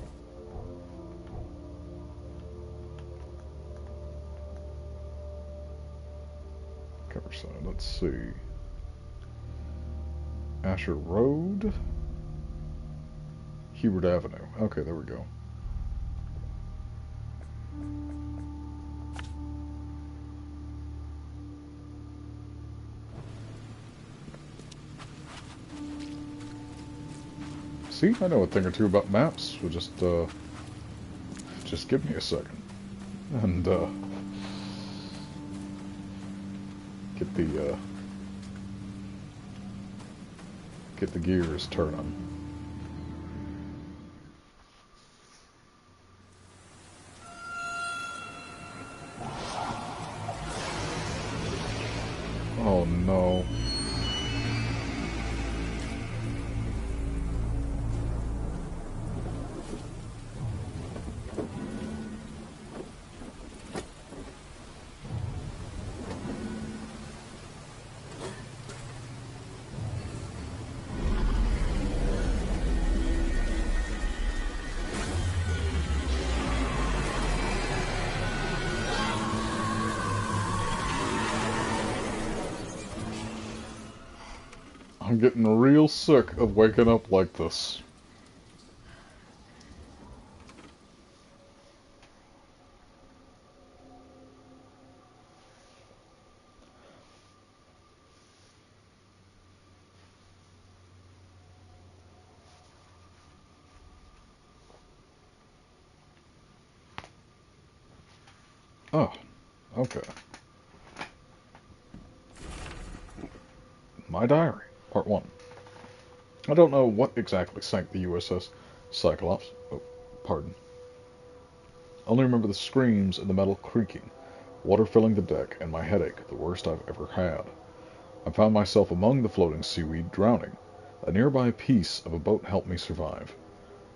Coverside, let's see. Asher Road. Hubert Avenue. Okay, there we go. See, I know a thing or two about maps, so just give me a second. And, get the gears turning. Oh no. I'm getting real sick of waking up like this. Oh, okay. My diary, part 1. I don't know what exactly sank the USS Cyclops. Oh, pardon. Only remember the screams and the metal creaking, water filling the deck, and my headache, the worst I've ever had. I found myself among the floating seaweed, drowning. A nearby piece of a boat helped me survive,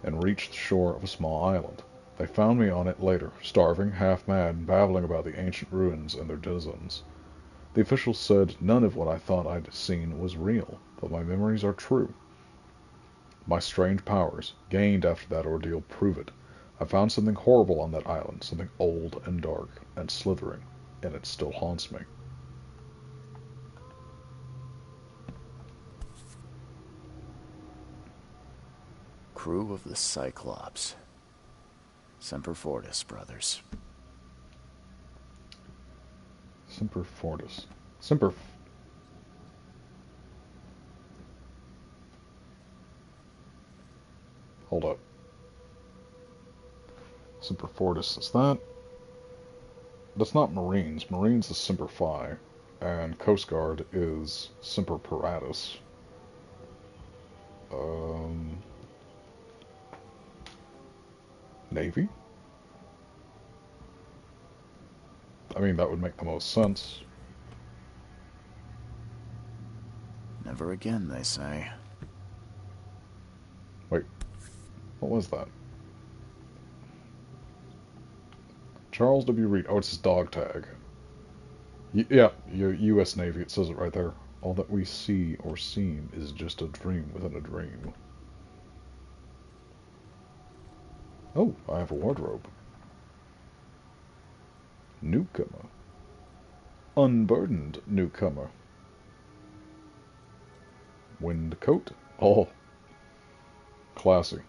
and reached the shore of a small island. They found me on it later, starving, half-mad, babbling about the ancient ruins and their denizens. The officials said none of what I thought I'd seen was real, but my memories are true. My strange powers, gained after that ordeal, prove it. I found something horrible on that island, something old and dark and slithering, and it still haunts me. Crew of the Cyclops. Semper Fortis, brothers. Semper Fortis. Hold up. Semper Fortis is that? That's not Marines. Marines is Semper Fi, and Coast Guard is Semper Paratus. Navy? I mean, that would make the most sense. Never again, they say. Wait, what was that? Charles W. Reed. Oh, it's his dog tag. Yeah, U.S. Navy. It says it right there. All that we see or seem is just a dream within a dream. Oh, I have a wardrobe. Newcomer. Unburdened newcomer. Wind coat. Oh. Classy.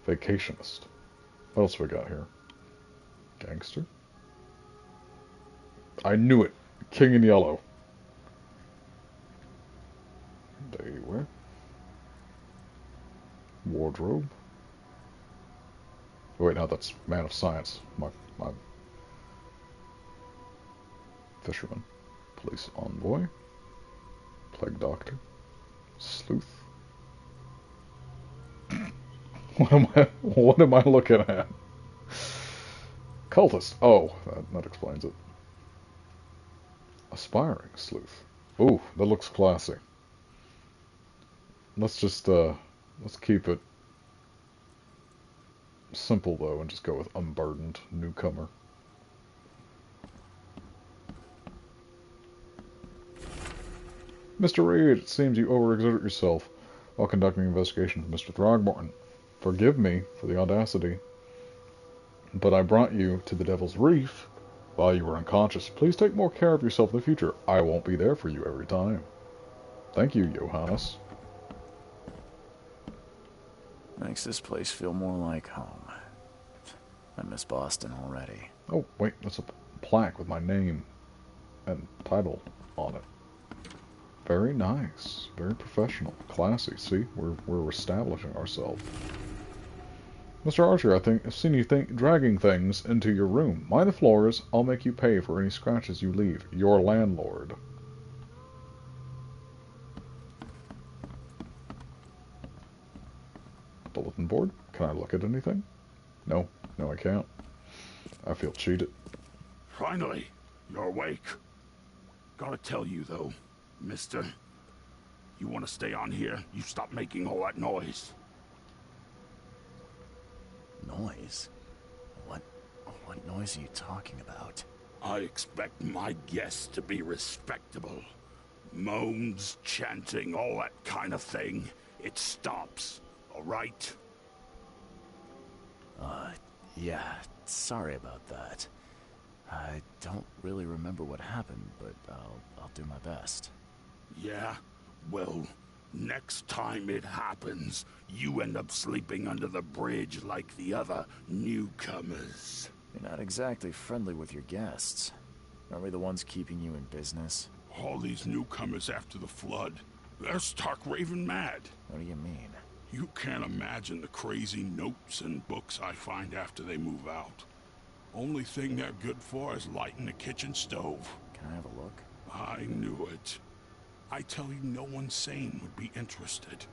Vacationist. What else we got here? Gangster. I knew it. King in yellow. Day wear. Wardrobe. Oh, wait, no, that's man of science. My fisherman. Police envoy. Plague doctor. Sleuth. What am I looking at? Cultist. Oh, that explains it. Aspiring sleuth. Ooh, that looks classy. Let's just, let's keep it simple, though, and just go with unburdened newcomer. Mr. Reed, it seems you overexerted yourself while conducting an investigation for Mr. Throgmorton. Forgive me for the audacity, but I brought you to the Devil's Reef While you were unconscious, please take more care of yourself in the future. I won't be there for you every time. Thank you, Johannes. Makes this place feel more like home. I miss Boston already. Oh, wait, that's a plaque with my name and title on it. Very nice. Very professional. Classy. See, we're establishing ourselves. Mr. Archer, I've seen you dragging things into your room. Mind the floors. I'll make you pay for any scratches you leave. Your landlord. Bulletin board? Can I look at anything? No. No, I can't. I feel cheated. Finally, you're awake. Gotta tell you, though, mister. You want to stay on here? You stop making all that noise. Noise? What noise are you talking about? I expect my guests to be respectable. Moans, chanting, all that kind of thing. It stops, all right? Yeah, sorry about that. I don't really remember what happened, but I'll do my best. Yeah? Well, next time it happens, you end up sleeping under the bridge like the other newcomers. You're not exactly friendly with your guests. Aren't we the ones keeping you in business? All these newcomers after the flood, they're stark raving mad. What do you mean? You can't imagine the crazy notes and books I find after they move out. Only thing they're good for is lighting the kitchen stove. Can I have a look? I knew it. I tell you, no one sane would be interested.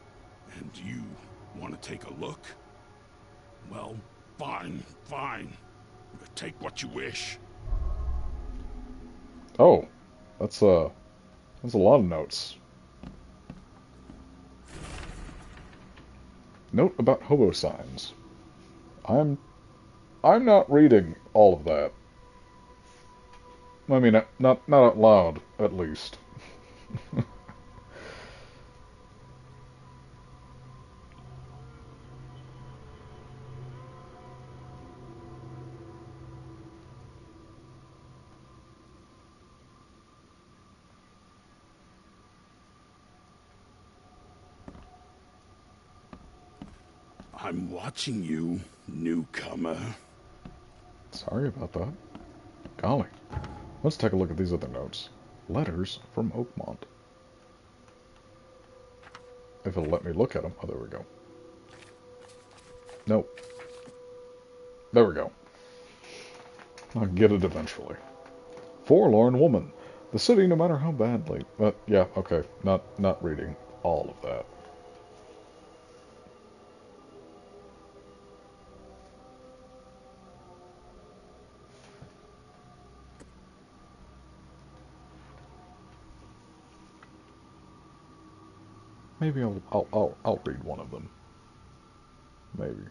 And you want to take a look? Well, fine. Take what you wish. Oh, that's a lot of notes. Note about hobo signs. I'm not reading all of that. I mean, not out loud, at least. I'm watching you, newcomer. Sorry about that. Golly. Let's take a look at these other notes. Letters from Oakmont. If it'll let me look at them. Oh, there we go. Nope. There we go. I'll get it eventually. Forlorn woman. The city, no matter how badly... But, yeah, okay. Not reading all of that. Maybe I'll read one of them. Maybe.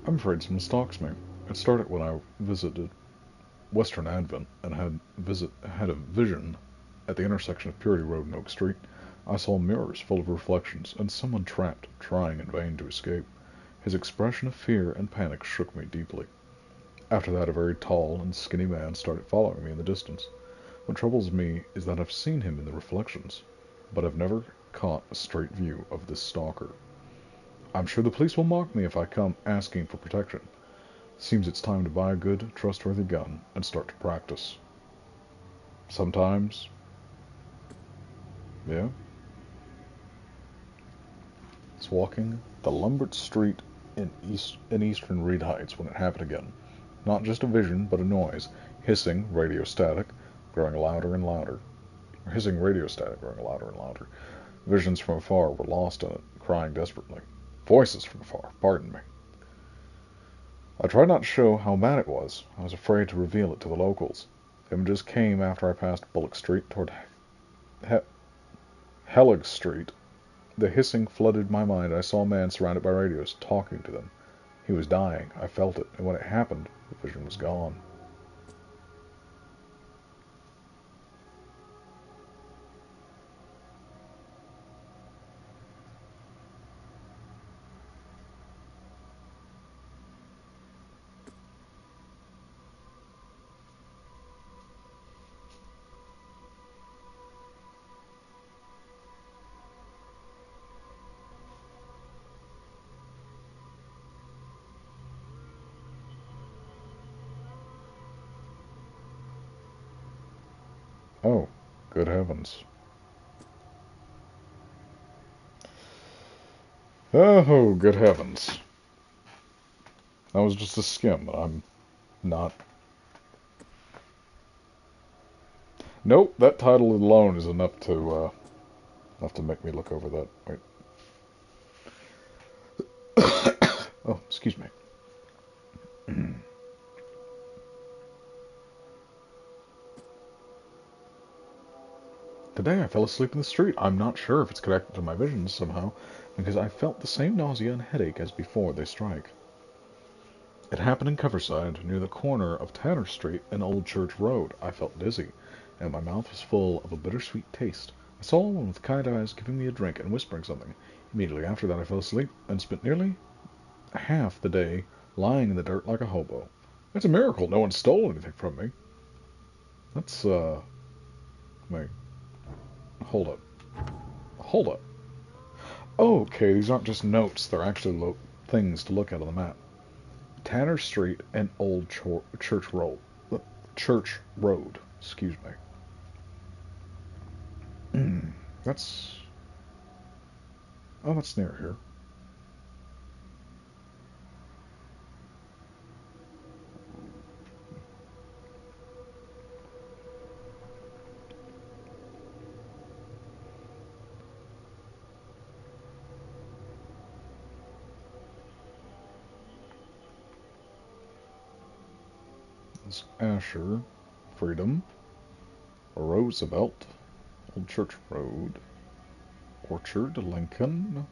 I'm afraid someone stalks me. It started when I visited Western Advent and had a vision at the intersection of Purity Road and Oak Street. I saw mirrors full of reflections and someone trapped, trying in vain to escape. His expression of fear and panic shook me deeply. After that, a very tall and skinny man started following me in the distance. What troubles me is that I've seen him in the reflections, but I've never caught a straight view of this stalker. I'm sure the police will mock me if I come asking for protection. Seems it's time to buy a good, trustworthy gun and start to practice. Sometimes... Yeah? It's walking the Lombard Street in eastern Reed Heights when it happened again. Not just a vision, but a noise. Hissing, radio static, growing louder and louder. Hissing radio static, growing louder and louder. Visions from afar were lost in it, crying desperately. Voices from afar, pardon me. I tried not to show how bad it was. I was afraid to reveal it to the locals. The images came after I passed Bullock Street toward Helig Street. The hissing flooded my mind. I saw a man surrounded by radios, talking to them. He was dying. I felt it, and when it happened, the vision was gone. Oh, good heavens. Oh, good heavens. That was just a skim. I'm not... Nope, that title alone is enough to make me look over that. Wait. Oh, excuse me. Today I fell asleep in the street. I'm not sure if it's connected to my visions somehow, because I felt the same nausea and headache as before they strike. It happened in Coverside, near the corner of Tanner Street and Old Church Road. I felt dizzy, and my mouth was full of a bittersweet taste. I saw a woman with kind eyes giving me a drink and whispering something. Immediately after that I fell asleep, and spent nearly half the day lying in the dirt like a hobo. It's a miracle no one stole anything from me. That's, wait. Hold up. Hold up. Oh, okay, these aren't just notes. They're actually things to look at on the map. Tanner Street and Old Church Road. Church Road. Excuse me. That's... Oh, that's near here. It's Asher, Freedom, Roosevelt, Old Church Road, Orchard, Lincoln,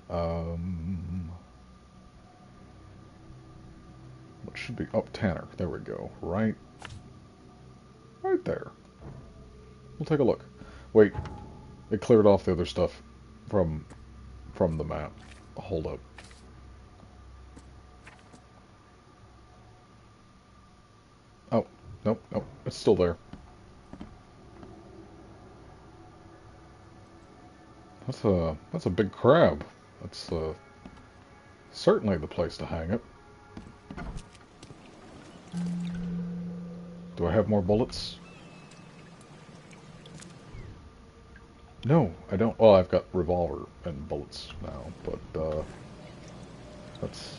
what should be, oh, Tanner, there we go, right there. We'll take a look. Wait, it cleared off the other stuff from the map. Hold up. Oh, nope, it's still there. That's a big crab. That's certainly the place to hang it. Do I have more bullets? No, I don't. Well, I've got revolver and bullets now, but let's...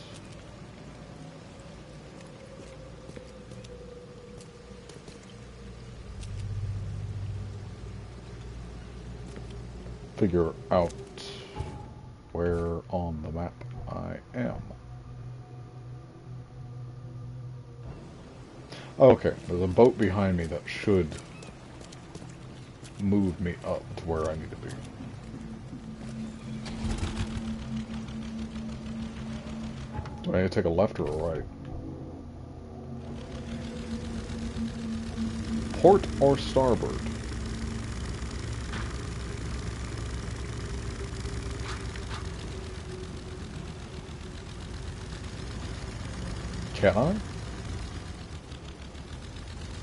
figure out where on the map I am. Okay, there's a boat behind me that should move me up to where I need to be. Do I need to take a left or a right? Port or starboard? Can I?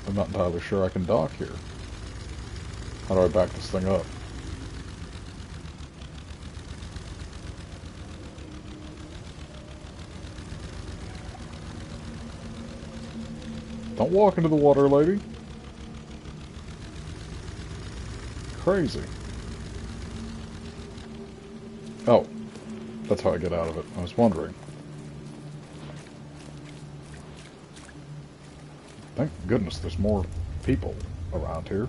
I'm not entirely sure I can dock here. How do I back this thing up? Don't walk into the water, lady. Crazy. Oh, that's how I get out of it. I was wondering. Thank goodness there's more people around here.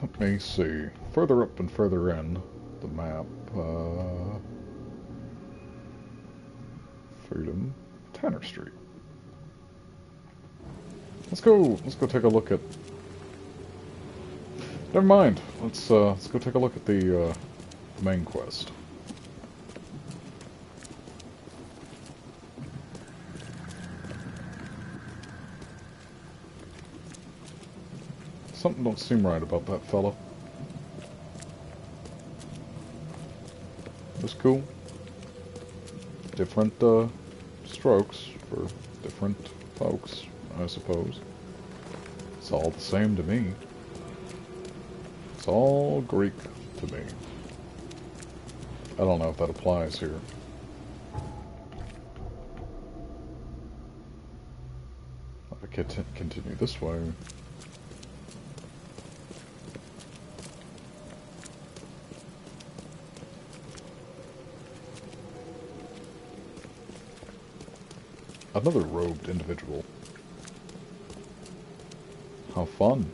Let me see. Further up and further in the map. Freedom. Tanner Street. Let's go take a look at... Never mind. Let's go take a look at the main quest. Something don't seem right about that fella. That's cool. Different strokes for different folks, I suppose. It's all the same to me. It's all Greek to me. I don't know if that applies here. continue this way. Another robed individual. How fun.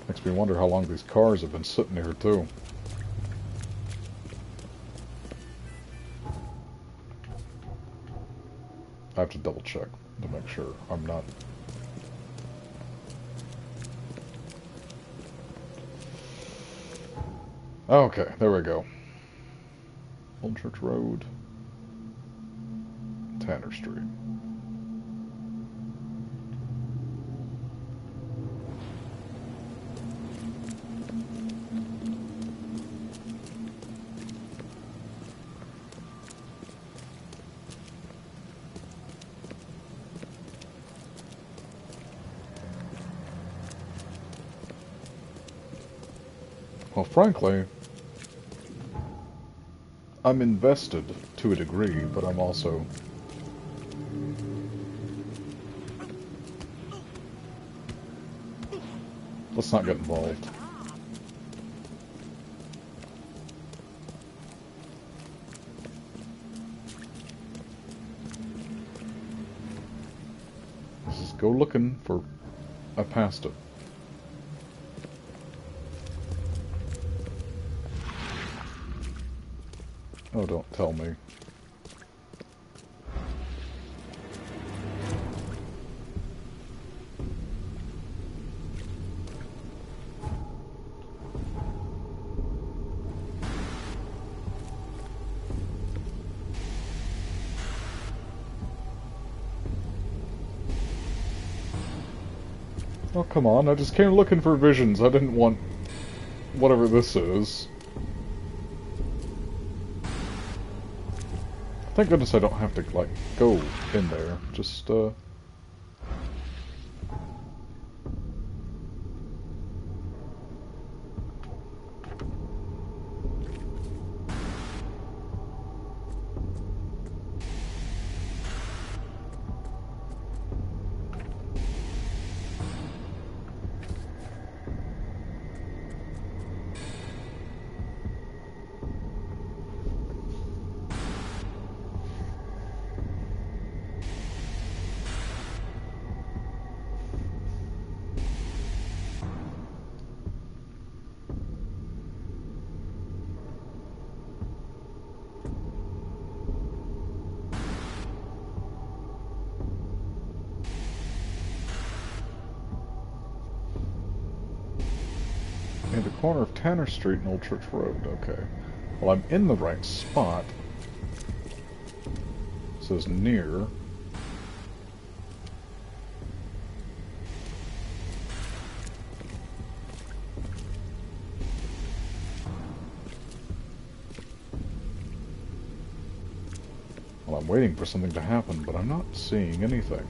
Makes me wonder how long these cars have been sitting here, too. I have to double check to make sure I'm not... Okay, there we go. Old Church Road, Tanner Street. Well, frankly, I'm invested to a degree, but I'm also... Let's not get involved. Let's just go looking for... I passed it. Oh, don't tell me. Oh, come on. I just came looking for visions. I didn't want whatever this is. Thank goodness I don't have to, like, go in there. Just, in the corner of Tanner Street and Old Church Road. Okay. Well, I'm in the right spot. It says near. Well, I'm waiting for something to happen, but I'm not seeing anything.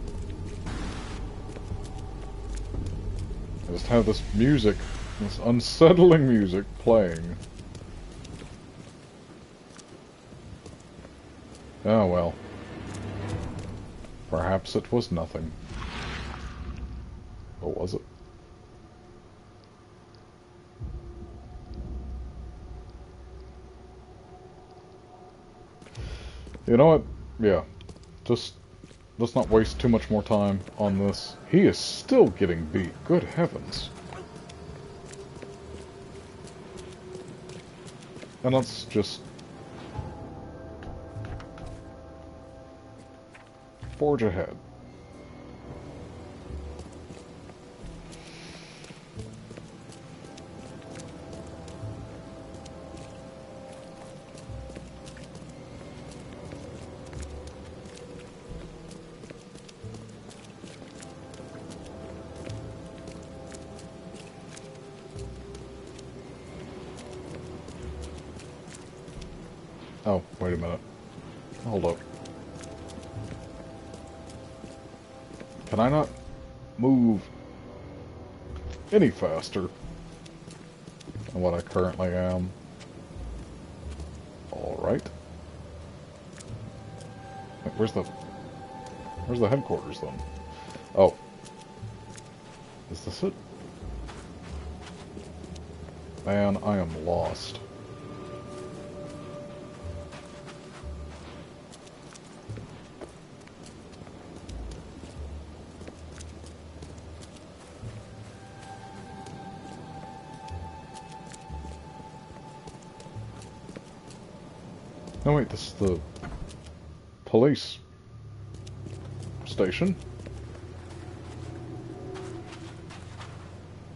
I just have this music, this unsettling music playing. Oh well. Perhaps it was nothing. Or was it? You know what? Yeah. Just let's not waste too much more time on this. He is still getting beat. Good heavens. And let's just forge ahead. Oh, wait a minute. Hold up. Can I not move any faster than what I currently am? Alright. Where's the headquarters then? Oh. Is this it? Man, I am lost. No, wait, this is the police station.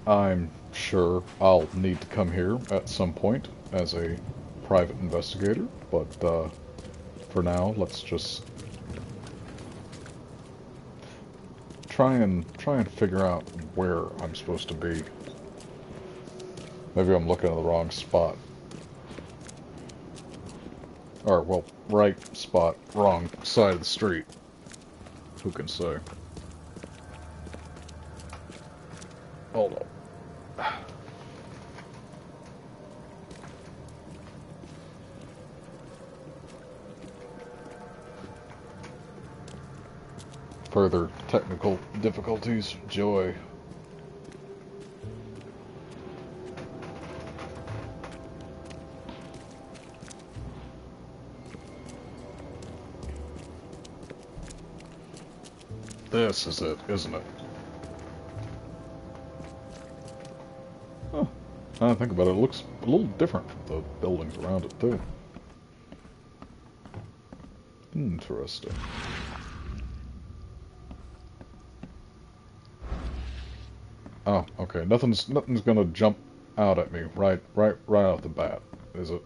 I'm sure I'll need to come here at some point as a private investigator, but for now, let's just try and figure out where I'm supposed to be. Maybe I'm looking at the wrong spot. Or, well, right spot, wrong side of the street. Who can say? Hold on. Further technical difficulties, joy. This is it, isn't it? Oh, now I think about it, it looks a little different from the buildings around it, too. Interesting. Oh, okay. Nothing's gonna jump out at me right off the bat, is it?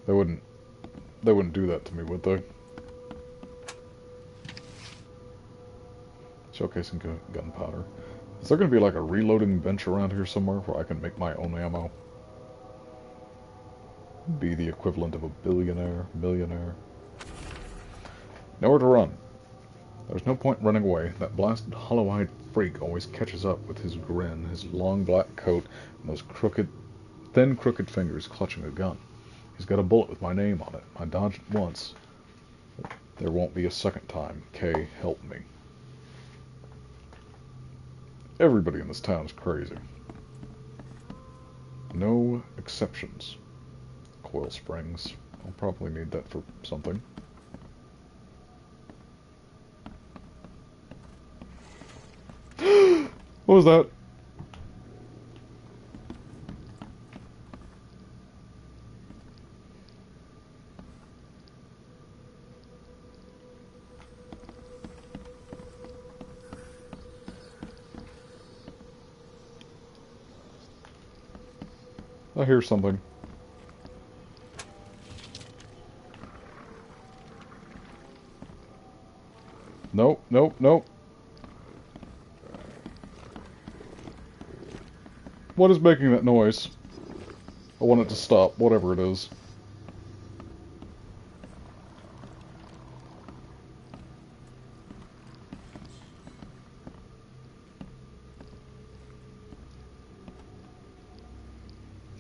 They wouldn't do that to me, would they? Showcasing gunpowder. Is there gonna be like a reloading bench around here somewhere where I can make my own ammo? Be the equivalent of a billionaire, millionaire. Nowhere to run. There's no point running away. That blasted hollow-eyed freak always catches up with his grin, his long black coat, and those thin crooked fingers clutching a gun. He's got a bullet with my name on it. I dodged it once. There won't be a second time. Kay, help me. Everybody in this town is crazy. No exceptions. Coil springs. I'll probably need that for something. What was that? I hear something. Nope, nope, nope. What is making that noise? I want it to stop, whatever it is.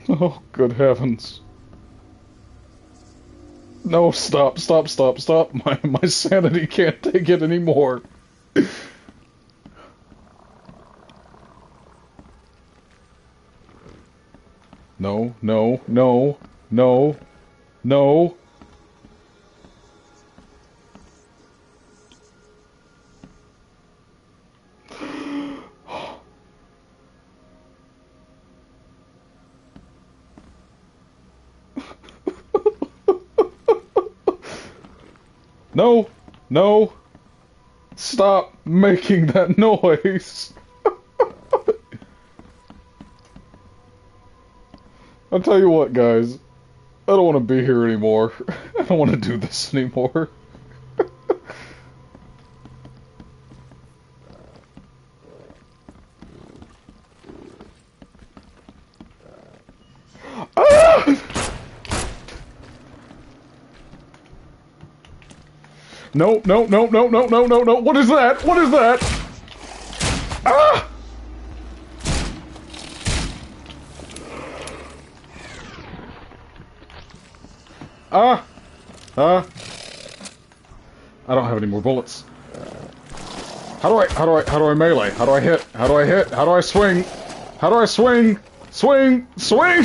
Oh, good heavens. No, stop, stop, stop, stop. My sanity can't take it anymore. No, no, no, no, no. No, no. Stop making that noise. I'll tell you what, guys. I don't want to be here anymore. I don't want to do this anymore. Ah! No, no, no, no, no, no, no, no. What is that? What is that? Ah! Ah! Ah! don't have any more bullets. How do I melee? How do I hit? How do I hit? How do I swing? How do I swing? Swing! Swing!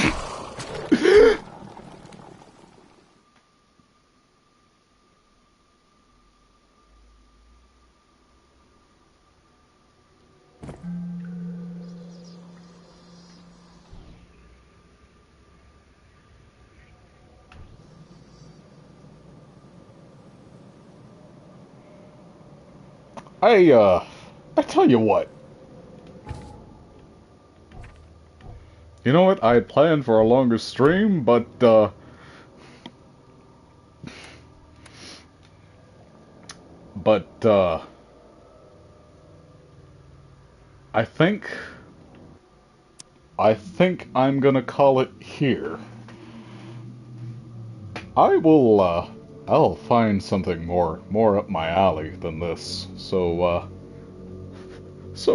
I tell you what. You know what? I had planned for a longer stream, but, I think I'm gonna call it here. I'll find something more up my alley than this, so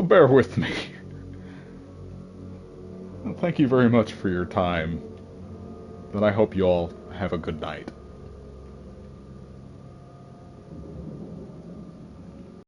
bear with me. Thank you very much for your time, and I hope you all have a good night.